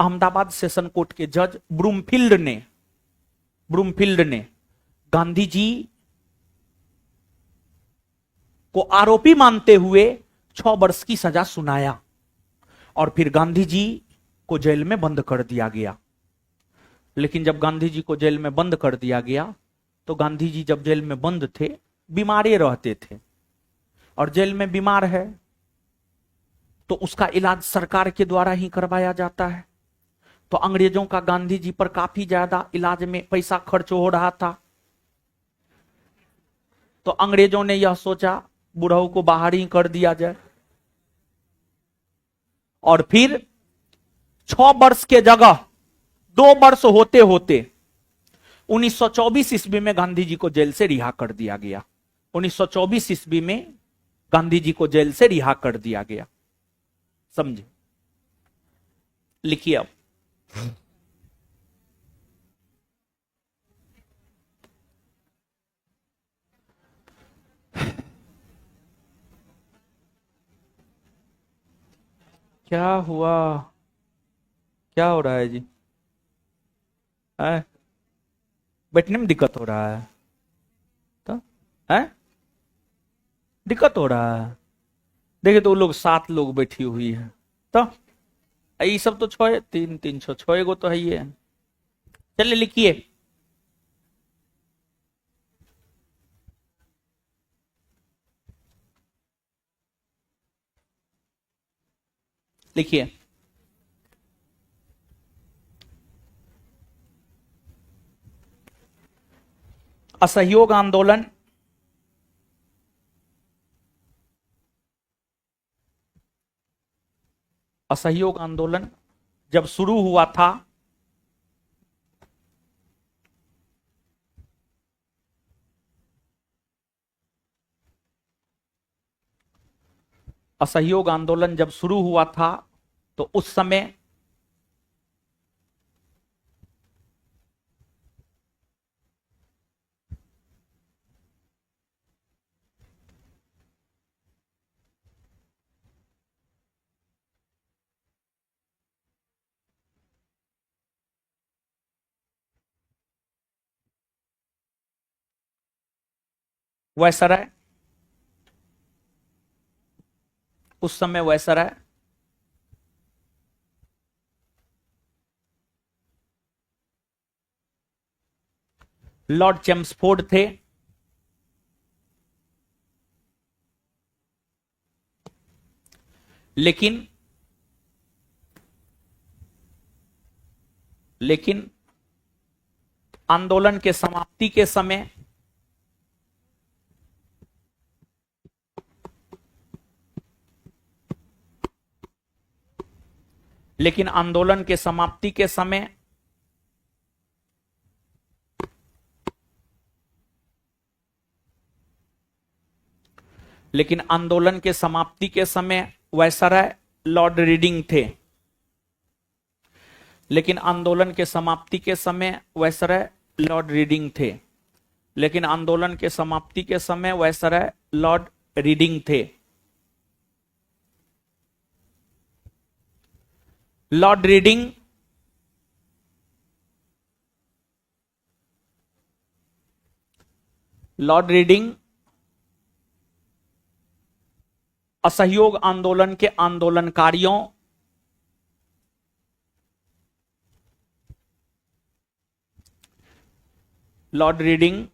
अहमदाबाद सेशन कोर्ट के जज ब्रूमफील्ड ने गांधी जी को आरोपी मानते हुए 6 वर्ष की सजा सुनाया और फिर गांधी जी को जेल में बंद कर दिया गया। लेकिन जब गांधी जी को जेल में बंद कर दिया गया तो गांधी जी जब जेल में बंद थे, बीमारे रहते थे और जेल में बीमार है तो उसका इलाज सरकार के द्वारा ही करवाया जाता है। तो अंग्रेजों का गांधी जी पर काफी ज्यादा इलाज में पैसा खर्च हो रहा था, तो अंग्रेजों ने यह सोचा बुढ़ऊ को बाहर ही कर दिया जाए और फिर 6 वर्ष के जगह 2 वर्ष होते होते 1924 ईस्वी में गांधी जी को जेल से रिहा कर दिया गया। 1924 ईस्वी में गांधी जी को जेल से रिहा कर दिया गया। समझे? लिखिए अब। क्या हुआ? क्या हो रहा है जी? बैठने में दिक्कत हो रहा है तो दिक्कत हो रहा है। देखिए तो वो लोग 7 लोग बैठी हुई है, तो ये सब तो 6 3 3 6 6 गो तो है ही है। चलिए लिखिए। लिखिए असहयोग आंदोलन जब शुरू हुआ था असहयोग आंदोलन जब शुरू हुआ था तो उस समय वायसराय लॉर्ड चेम्सफोर्ड थे, लेकिन आंदोलन के समाप्ति के समय लेकिन आंदोलन के समाप्ति के समय वायसराय लॉर्ड रीडिंग थे। लेकिन आंदोलन के समाप्ति के समय वायसराय लॉर्ड रीडिंग थे। लेकिन आंदोलन के समाप्ति के समय वायसराय लॉर्ड रीडिंग थे। लॉर्ड रीडिंग असहयोग आंदोलन के आंदोलनकारियों लॉर्ड रीडिंग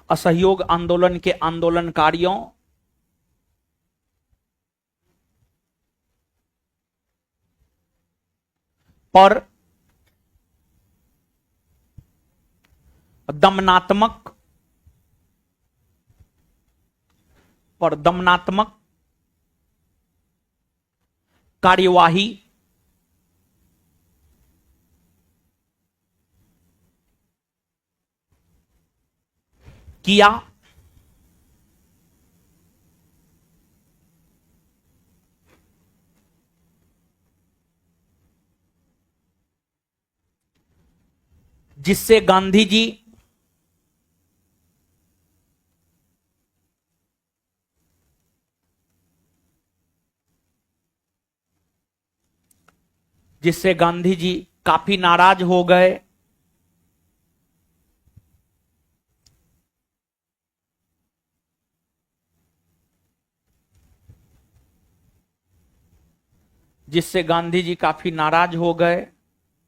असहयोग आंदोलन के आंदोलनकारियों पर दमनात्मक पर दमनात्मक कार्यवाही किया, जिससे गांधी जी काफी नाराज हो गए,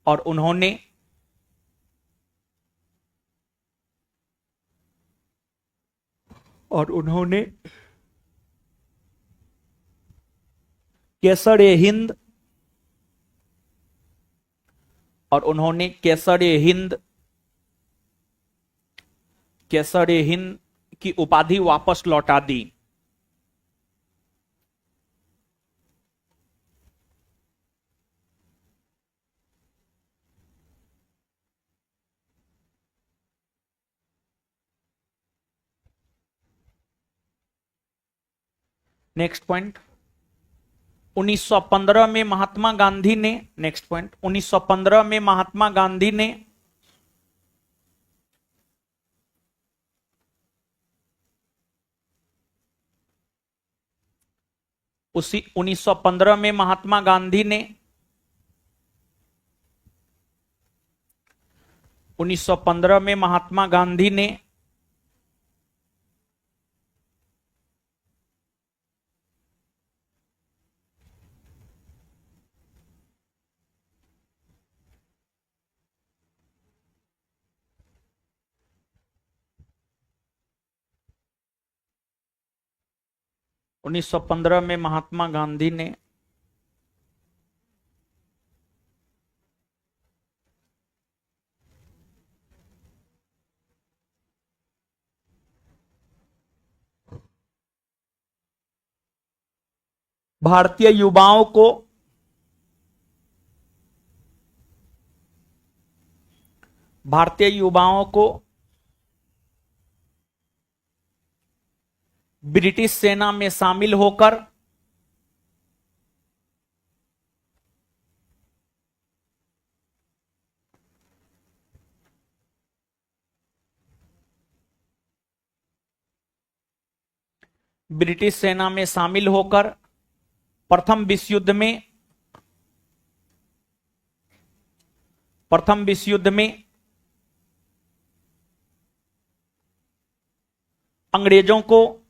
और उन्होंने केसर ए हिंद की उपाधि वापस लौटा दी। नेक्स्ट पॉइंट, 1915 में महात्मा गांधी ने, नेक्स्ट पॉइंट, 1915 में महात्मा गांधी ने उसी 1915 में महात्मा गांधी ने 1915 में महात्मा गांधी ने महात्मा गांधी ने भारतीय युवाओं को ब्रिटिश सेना में शामिल होकर प्रथम विश्व युद्ध में अंग्रेजों को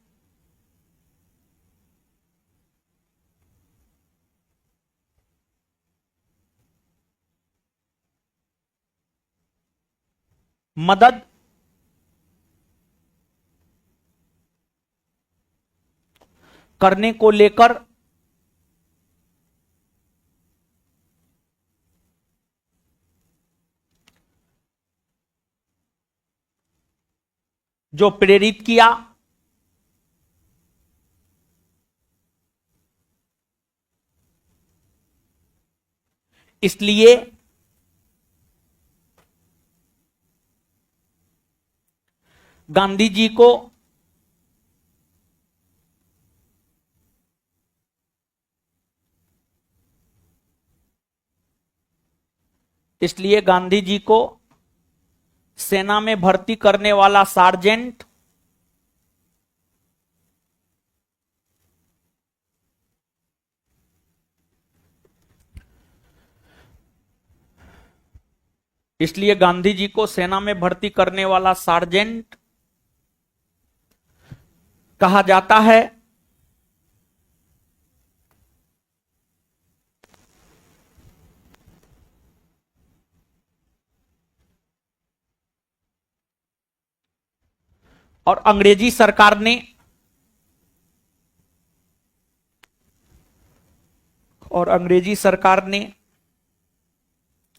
मदद करने को लेकर जो प्रेरित किया, इसलिए गांधी जी को सेना में भर्ती करने वाला सार्जेंट कहा जाता है। और अंग्रेजी सरकार ने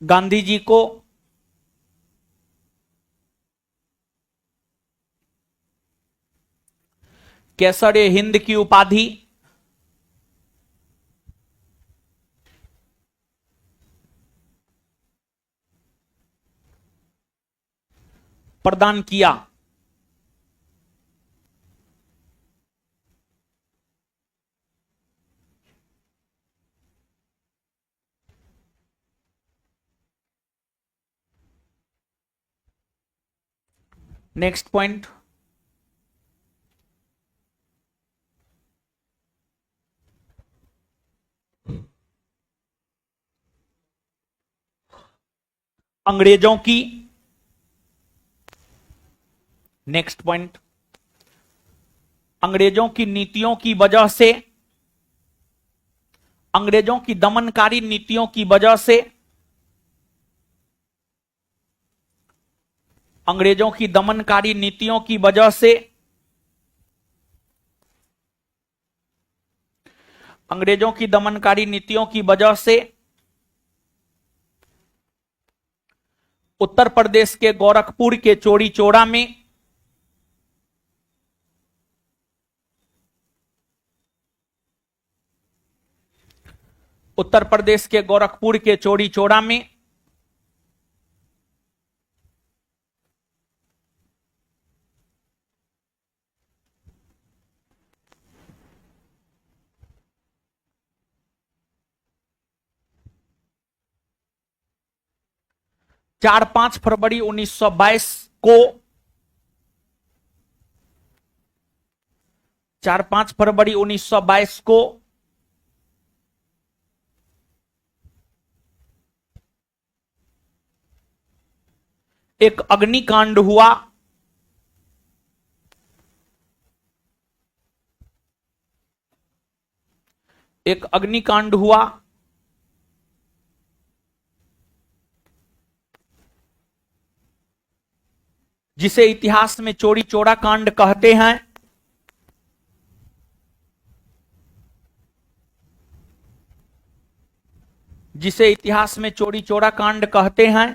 गांधी जी को केसरे हिंद की उपाधि प्रदान किया। नेक्स्ट पॉइंट, अंग्रेजों की, नेक्स्ट पॉइंट, अंग्रेजों की नीतियों की वजह से, अंग्रेजों की दमनकारी नीतियों की वजह से, अंग्रेजों की दमनकारी नीतियों की वजह से, अंग्रेजों की दमनकारी नीतियों की वजह से उत्तर प्रदेश के गोरखपुर के चौरी चौरा में उत्तर प्रदेश के गोरखपुर के चौरी चौरा में चार 5 फरवरी 1922 को 4-5 फरवरी 1922 को एक अग्निकांड हुआ। एक अग्निकांड हुआ जिसे इतिहास में चौरी चौरा कांड कहते हैं। जिसे इतिहास में चौरी चौरा कांड कहते हैं।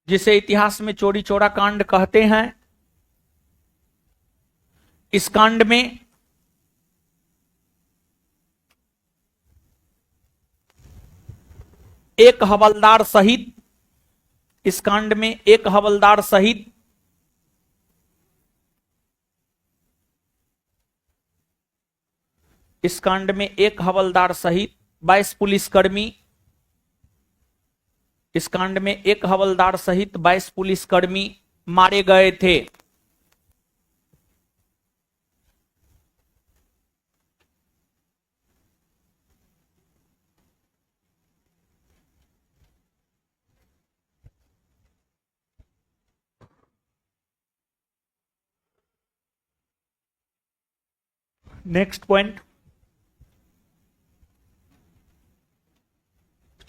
जिसे इतिहास में चौरी चौरा कांड कहते हैं। इस कांड में एक हवलदार शहीद, इस कांड में एक हवलदार शहीद, इस कांड में एक हवलदार शहीद, 22 पुलिसकर्मी, इस कांड में एक हवलदार सहित 22 पुलिसकर्मी मारे गए थे। नेक्स्ट पॉइंट,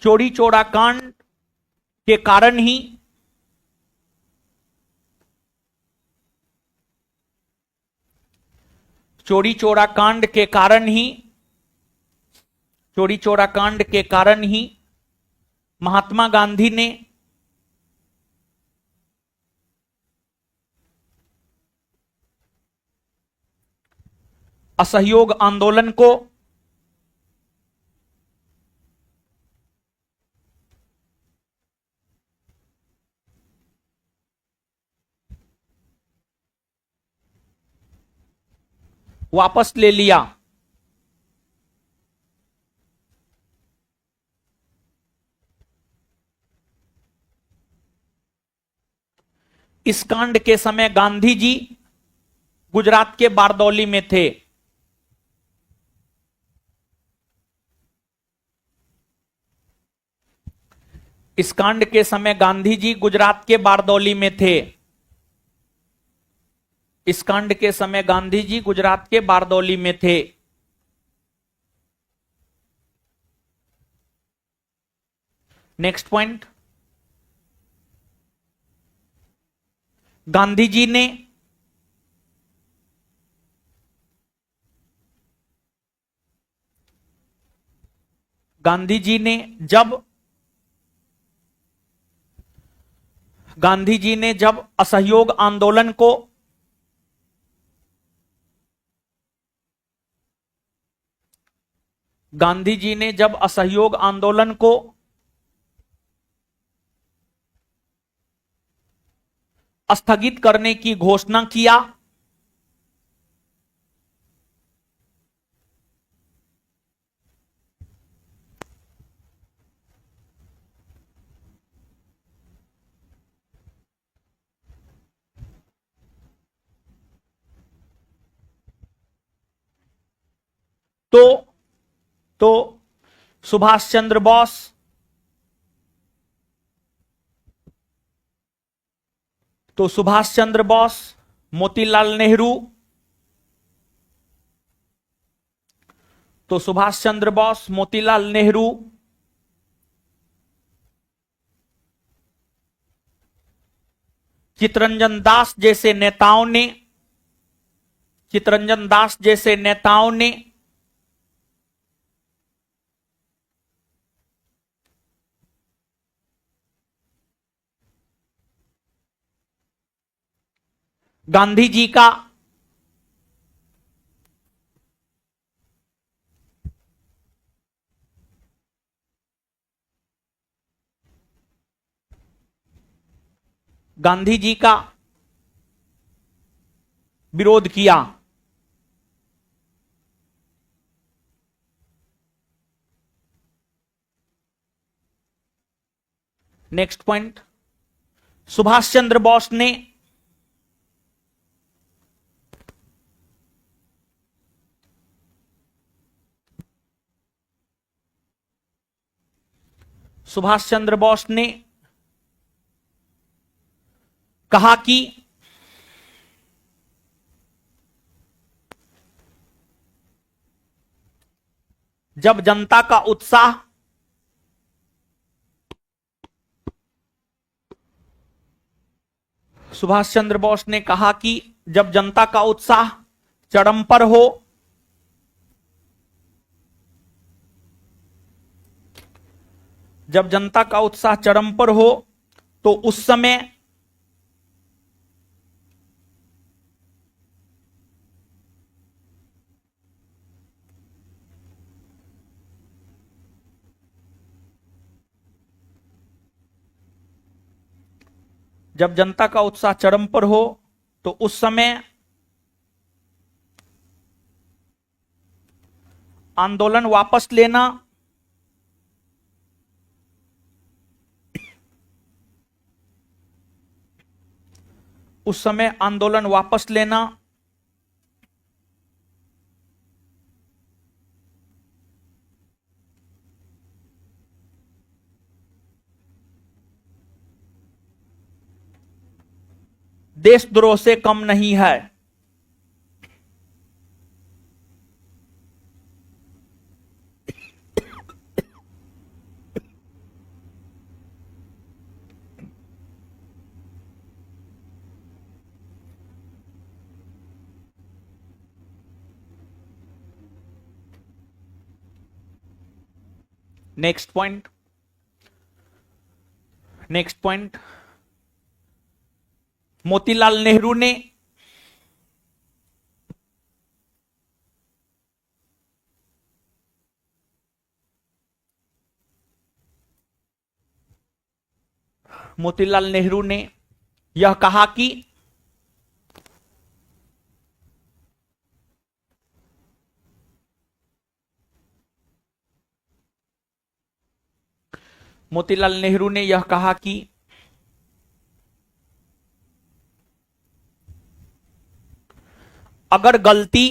चौरी चौरा कांड के कारण ही चौरी चौरा कांड के कारण ही चौरी चौरा कांड के कारण ही महात्मा गांधी ने असहयोग आंदोलन को वापस ले लिया। इस कांड के समय गांधी जी गुजरात के बारदौली में थे। इस कांड के समय गांधी जी गुजरात के बारदौली में थे। इस कांड के समय गांधी जी गुजरात के बारदौली में थे। नेक्स्ट पॉइंट, गांधी जी ने गांधी जी ने जब गांधी जी ने जब असहयोग आंदोलन को गांधी जी ने जब असहयोग आंदोलन को स्थगित करने की घोषणा किया, तो तो सुभाष चंद्र बोस सुभाष चंद्र बोस, मोतीलाल नेहरू सुभाष चंद्र बोस, मोतीलाल नेहरू, चित्तरंजन दास जैसे नेताओं ने गांधी जी का विरोध किया। नेक्स्ट पॉइंट, सुभाष चंद्र बोस ने कहा कि जब जनता का उत्साह सुभाष चंद्र बोस ने कहा कि जब जनता का उत्साह चरम पर हो, जब जनता का उत्साह चरम पर हो तो उस समय जब जनता का उत्साह चरम पर हो तो उस समय आंदोलन वापस लेना देशद्रोह से कम नहीं है। नेक्स्ट पॉइंट, मोतीलाल नेहरू ने यह कहा कि अगर गलती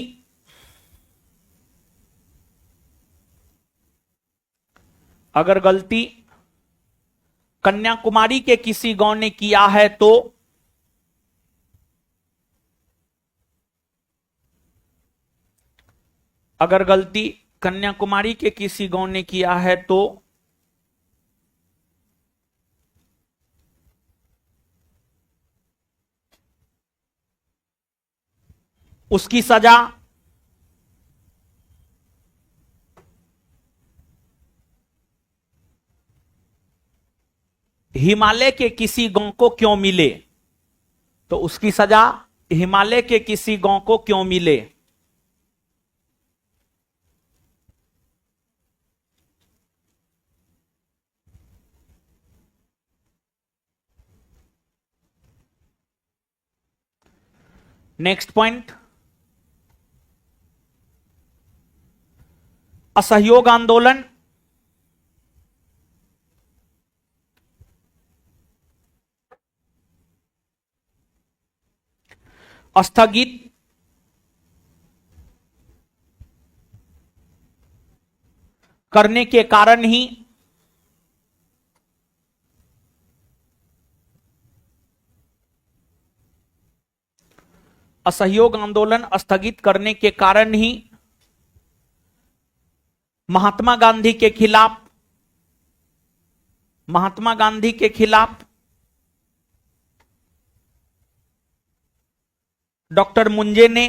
कन्याकुमारी के किसी गांव ने किया है तो उसकी हिमालय के किसी गांव को क्यों मिले? तो उसकी सजा हिमालय के किसी गांव को क्यों मिले? नेक्स्ट पॉइंट, असहयोग आंदोलन स्थगित करने के कारण ही असहयोग आंदोलन स्थगित करने के कारण ही महात्मा गांधी के खिलाफ डॉक्टर मुंजे ने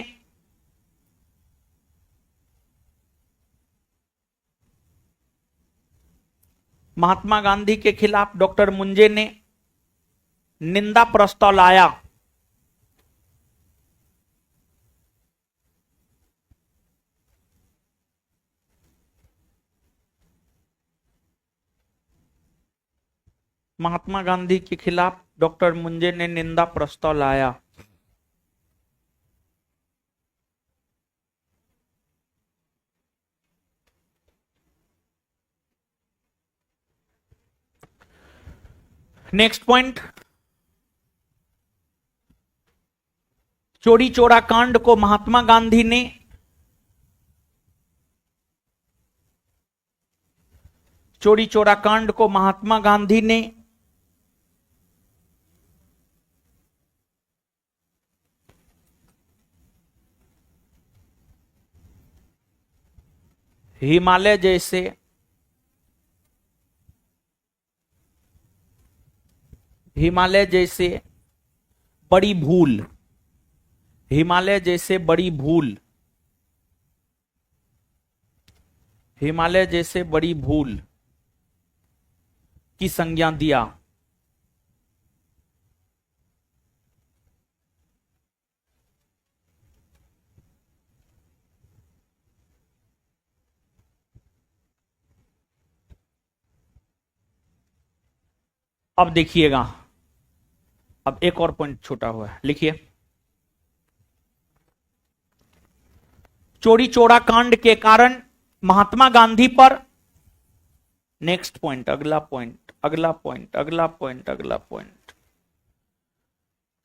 निंदा प्रस्ताव लाया। महात्मा गांधी के खिलाफ डॉक्टर मुंजे ने निंदा प्रस्ताव लाया। नेक्स्ट पॉइंट, चोरी चोरा कांड को महात्मा गांधी ने हिमालय जैसे बड़ी भूल की संज्ञा दिया। अब देखिएगा, अब एक और पॉइंट छोटा हुआ है, लिखिए। चोरी चोरा कांड के कारण महात्मा गांधी पर, नेक्स्ट पॉइंट, अगला पॉइंट,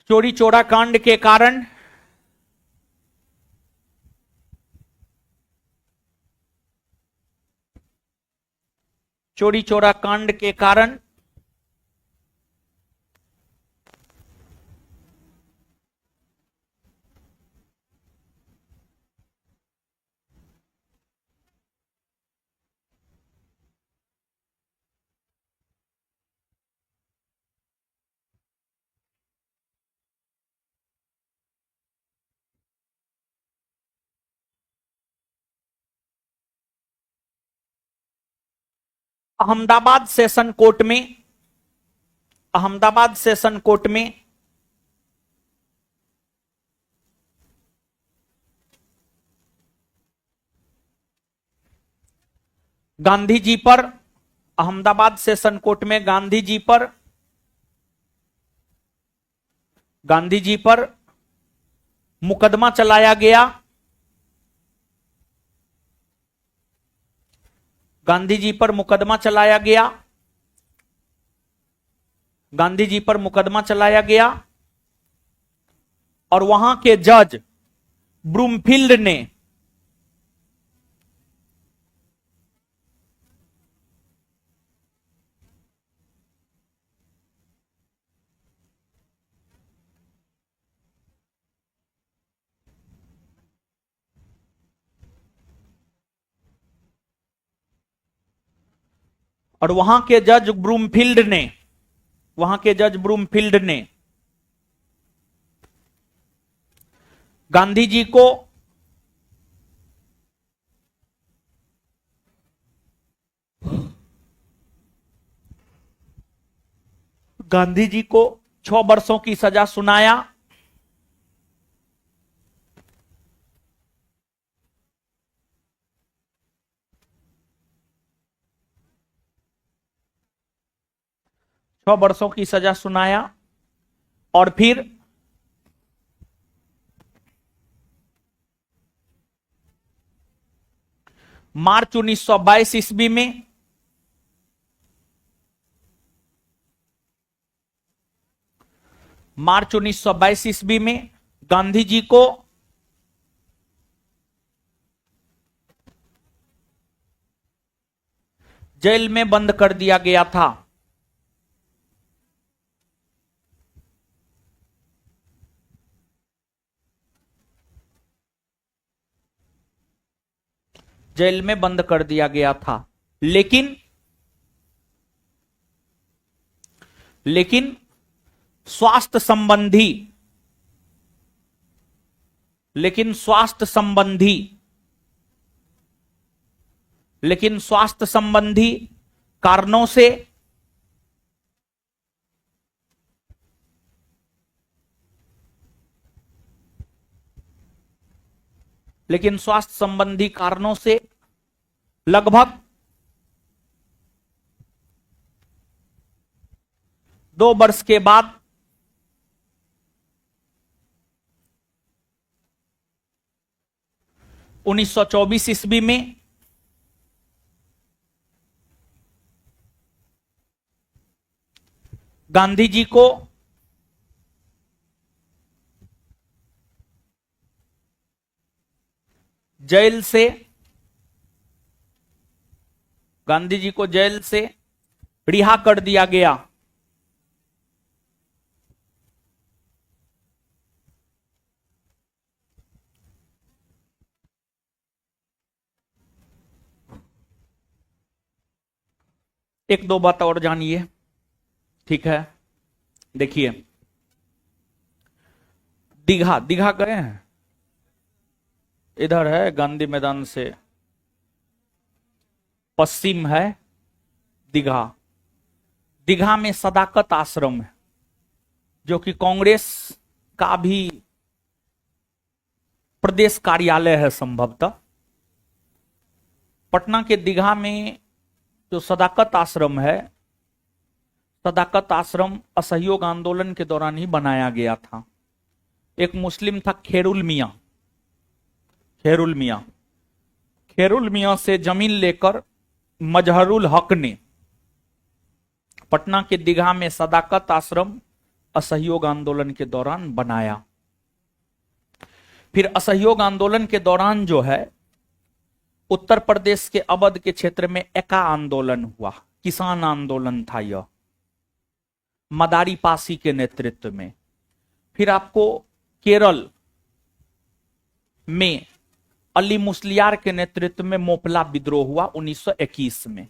चोरी चोरा कांड के कारण अहमदाबाद सेशन कोर्ट में गांधी जी पर मुकदमा चलाया गया। गांधी जी पर मुकदमा चलाया गया और वहां के जज ब्रूमफील्ड ने गांधी जी को गांधी जी को 6 वर्षों की सजा सुनाया। छह वर्षों की सजा सुनाया और फिर मार्च 1922 ईस्वी में गांधी जी को जेल में बंद कर दिया गया था। जेल में बंद कर दिया गया था। लेकिन लेकिन स्वास्थ्य संबंधी लेकिन स्वास्थ्य संबंधी लेकिन स्वास्थ्य संबंधी कारणों से लेकिन स्वास्थ्य संबंधी कारणों से लगभग 2 वर्ष के बाद 1924 ईस्वी में गांधी जी को जेल से रिहा कर दिया गया। एक दो बात और जानिए, ठीक है। देखिए, दीघा गए हैं? इधर है, गांधी मैदान से पश्चिम है दीघा। दीघा में सदाकत आश्रम है, जो कि कांग्रेस का भी प्रदेश कार्यालय है संभवतः। पटना के दीघा में जो सदाकत आश्रम है, सदाकत आश्रम असहयोग आंदोलन के दौरान ही बनाया गया था। एक मुस्लिम था खेरुल मियां से जमीन लेकर मजहरुल हक ने पटना के दीघा में सदाकत आश्रम असहयोग आंदोलन के दौरान बनाया। फिर असहयोग आंदोलन के दौरान जो है, उत्तर प्रदेश के अवध के क्षेत्र में एका आंदोलन हुआ, किसान आंदोलन था यह, मदारी पासी के नेतृत्व में। फिर आपको केरल में अली मुस्लियार के नेतृत्व में मोपला विद्रोह हुआ 1921 में।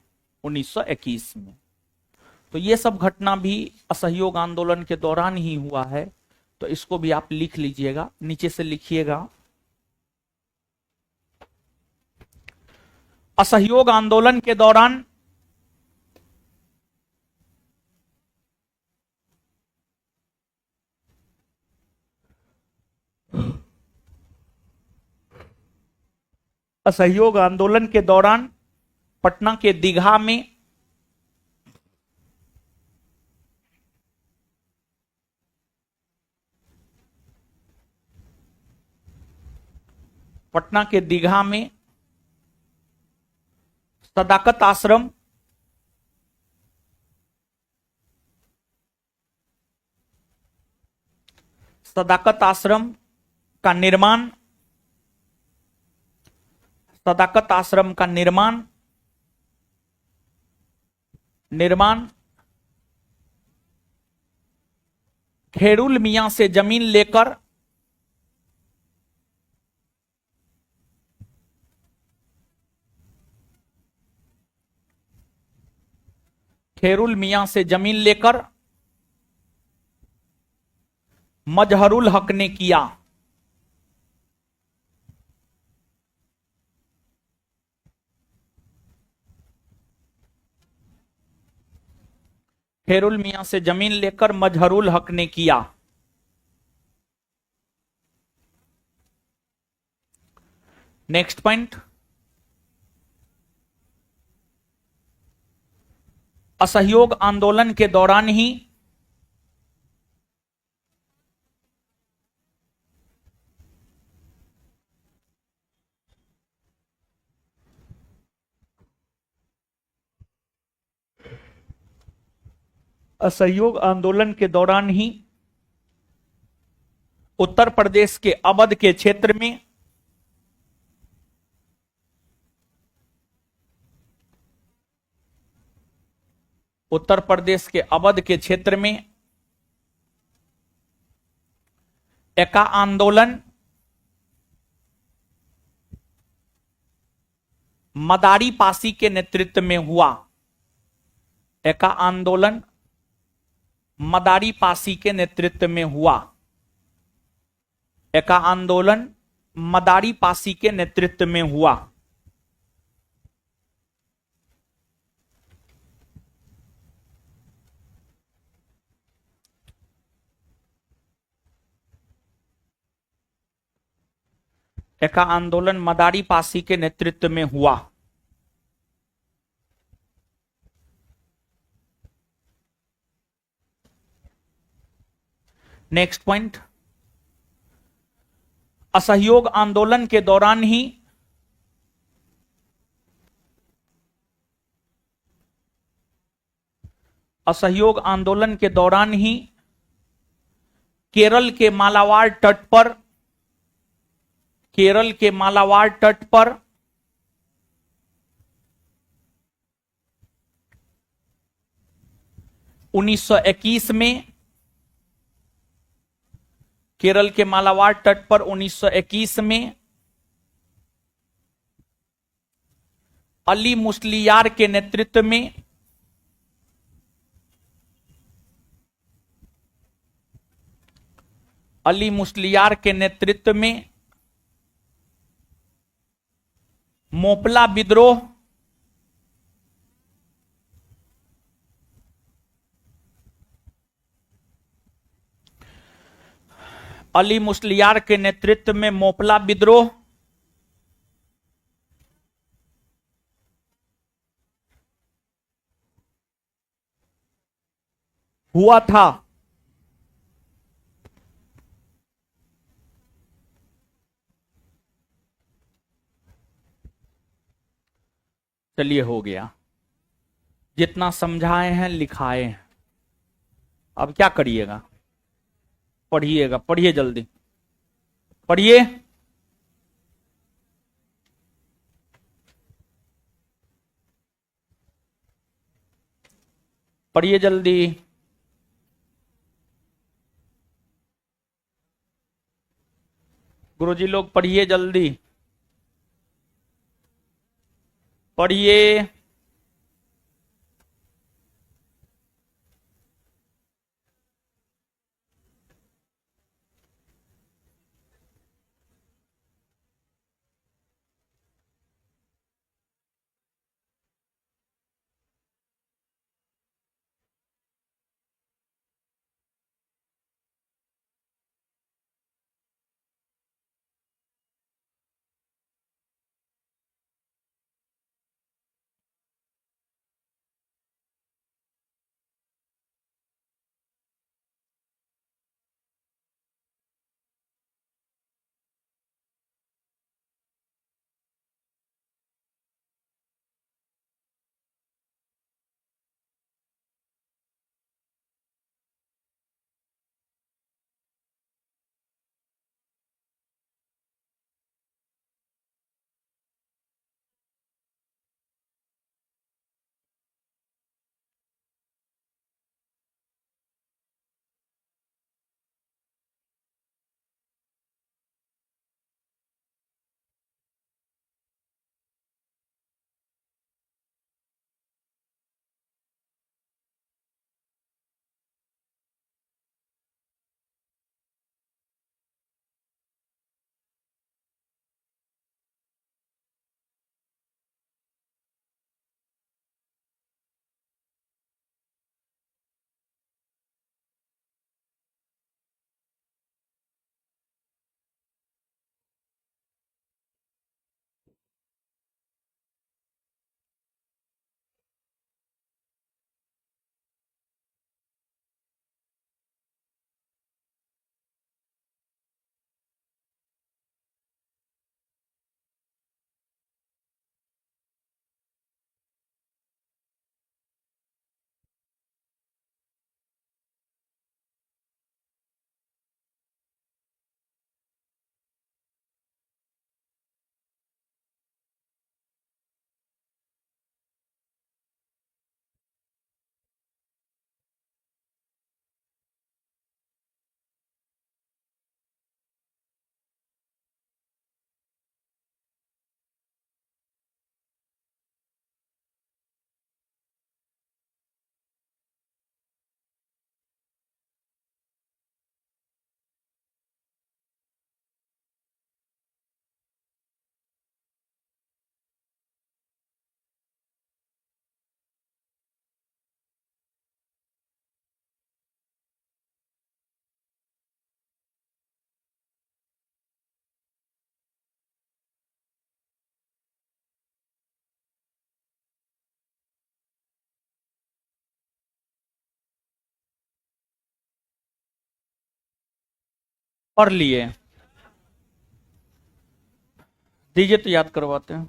तो ये सब घटना भी असहयोग आंदोलन के दौरान ही हुआ है। तो इसको भी आप लिख लीजिएगा, नीचे से लिखिएगा। असहयोग आंदोलन के दौरान पटना के दीघा में सदाकत आश्रम का निर्माण खेरुल मियां से जमीन लेकर मजहरुल हक ने किया। खैरुल मियां से जमीन लेकर मजहरुल हक ने किया। नेक्स्ट पॉइंट, असहयोग आंदोलन के दौरान ही असहयोग आंदोलन के दौरान ही उत्तर प्रदेश के अवध के क्षेत्र में उत्तर प्रदेश के अवध के क्षेत्र में एका आंदोलन मदारी पासी के नेतृत्व में हुआ। एका आंदोलन मदारी पासी के नेतृत्व में हुआ। एका आंदोलन मदारी पासी के नेतृत्व में हुआ। एका आंदोलन मदारी पासी के नेतृत्व में हुआ। नेक्स्ट पॉइंट, असहयोग आंदोलन के दौरान ही असहयोग आंदोलन के दौरान ही केरल के मालाबार तट पर केरल के मालाबार तट पर उन्नीस सौ 1921 में केरल के मालाबार तट पर 1921 में अली मुस्लियार के नेतृत्व में अली मुस्लियार के नेतृत्व में मोपला विद्रोह अली मुस्लियार के नेतृत्व में मोपला विद्रोह हुआ था। चलिए हो गया, जितना समझाए हैं लिखाए हैं, अब क्या करिएगा, पढ़िएगा, पढ़िए जल्दी पढ़िए। पढ़िए जल्दी। गुरुजी लोग पढ़िए जल्दी, पढ़िए। पढ़ लिए, दीजिए तो याद करवाते हैं।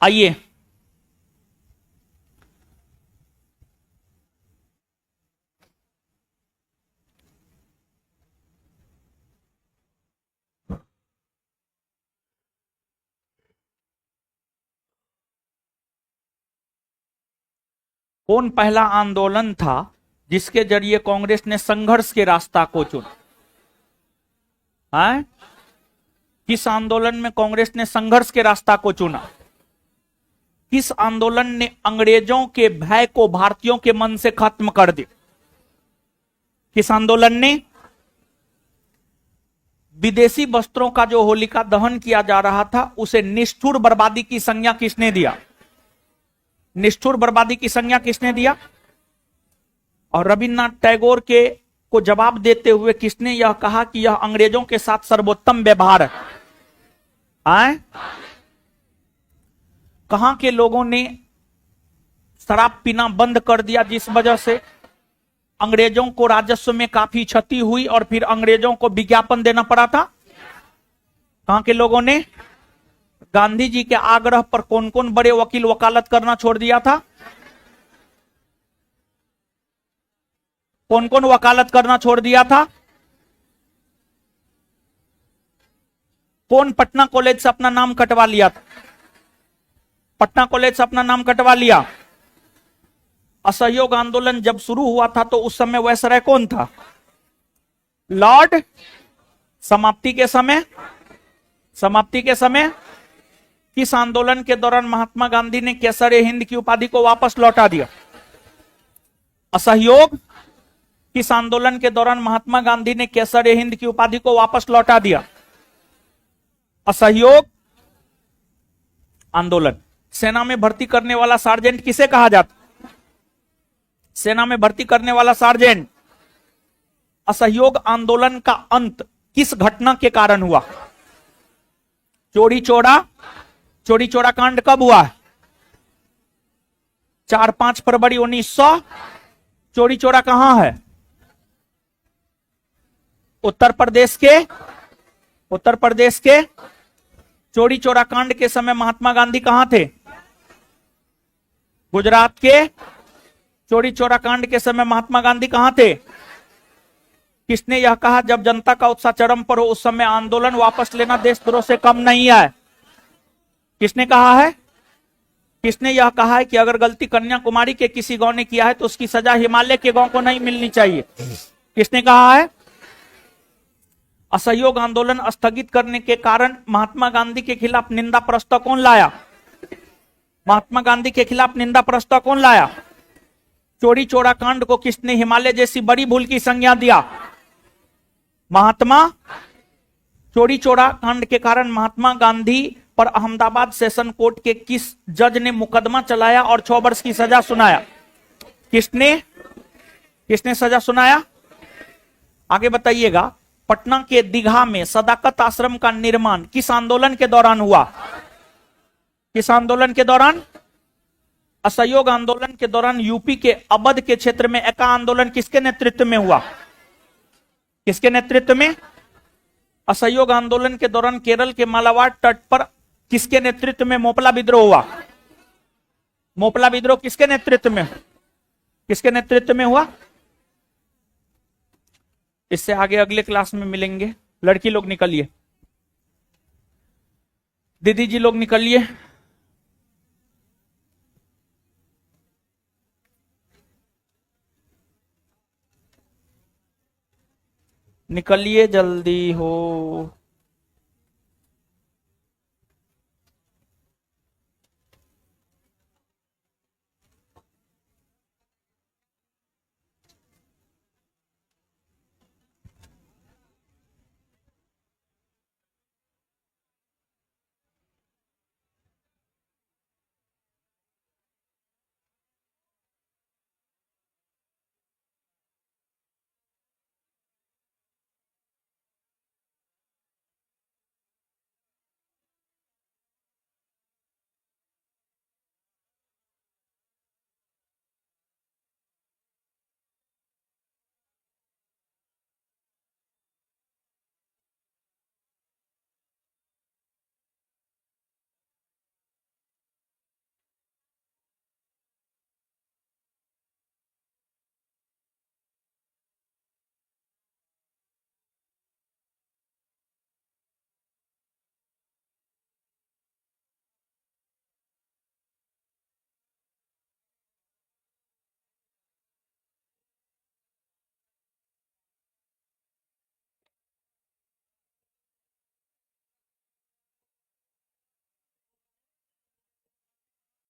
आइए, कौन पहला आंदोलन था जिसके जरिए कांग्रेस ने संघर्ष के रास्ता को चुना? है किस आंदोलन में कांग्रेस ने संघर्ष के रास्ता को चुना? किस आंदोलन ने अंग्रेजों के भय को भारतीयों के मन से खत्म कर दिया? किस आंदोलन ने? विदेशी वस्त्रों का जो होलिका दहन किया जा रहा था उसे निष्ठुर बर्बादी की संज्ञा किसने दिया? निष्ठुर बर्बादी की संज्ञा किसने दिया? और रविन्द्रनाथ टैगोर के को जवाब देते हुए किसने यह कहा कि यह अंग्रेजों के साथ सर्वोत्तम व्यवहार है? कहां के लोगों ने शराब पीना बंद कर दिया जिस वजह से अंग्रेजों को राजस्व में काफी क्षति हुई और फिर अंग्रेजों को विज्ञापन देना पड़ा था? कहां के लोगों ने? गांधी जी के आग्रह पर कौन कौन बड़े वकील वकालत करना छोड़ दिया था? कौन कौन वकालत करना छोड़ दिया था? कौन पटना कॉलेज से अपना नाम कटवा लिया था? पटना कॉलेज से अपना नाम कटवा लिया। असहयोग आंदोलन जब शुरू हुआ था तो उस समय वायसराय कौन था? लॉर्ड। समाप्ति के समय? समाप्ति के समय किस आंदोलन के दौरान महात्मा गांधी ने केसर ए हिंद की उपाधि को वापस लौटा दिया? असहयोग। किस आंदोलन के दौरान महात्मा गांधी ने केसर ए हिंद की उपाधि को वापस लौटा दिया? असहयोग आंदोलन। सेना में भर्ती करने वाला सार्जेंट किसे कहा जाता? सेना में भर्ती करने वाला सार्जेंट। असहयोग आंदोलन का अंत किस घटना के कारण हुआ? चौरी चौरा कांड कब हुआ? 4-5 फरवरी 1900। चौरी चौरा कहां है? उत्तर प्रदेश के चौरी चौरा कांड के समय महात्मा गांधी कहां थे? गुजरात के। चौरी चौरा कांड के समय महात्मा गांधी कहां थे? किसने यह कहा जब जनता का उत्साह चरम पर हो उस समय आंदोलन वापस लेना देशद्रोह से कम नहीं है? किसने कहा है? किसने यह कहा है कि अगर गलती कन्याकुमारी के किसी गांव ने किया है तो उसकी सजा हिमालय के गांव को नहीं मिलनी चाहिए? किसने कहा है? असहयोग आंदोलन स्थगित करने के कारण महात्मा गांधी के खिलाफ निंदा प्रस्ताव कौन लाया? महात्मा गांधी के खिलाफ निंदा प्रस्ताव कौन लाया? चौरी चौरा कांड को किसने हिमालय जैसी बड़ी भूल की संज्ञा दिया? महात्मा। चौरी चौरा कांड के कारण महात्मा गांधी पर अहमदाबाद सेशन कोर्ट के किस जज ने मुकदमा चलाया और 6 वर्ष की सजा सुनाया? किसने सजा सुनाया? आगे बताइएगा। पटना के दीघा में सदाकत आश्रम का निर्माण किस आंदोलन के दौरान हुआ? किस आंदोलन के दौरान? असहयोग आंदोलन के दौरान यूपी के अवध के क्षेत्र में एका आंदोलन किसके नेतृत्व में हुआ? किसके नेतृत्व में? असहयोग आंदोलन के दौरान केरल के मालाबार तट पर किसके नेतृत्व में मोपला विद्रोह हुआ? मोपला विद्रोह किसके नेतृत्व में? किसके नेतृत्व में हुआ? इससे आगे अगले क्लास में मिलेंगे। लड़की लोग निकलिए, दीदी जी लोग निकलिए। निकलिए जल्दी हो।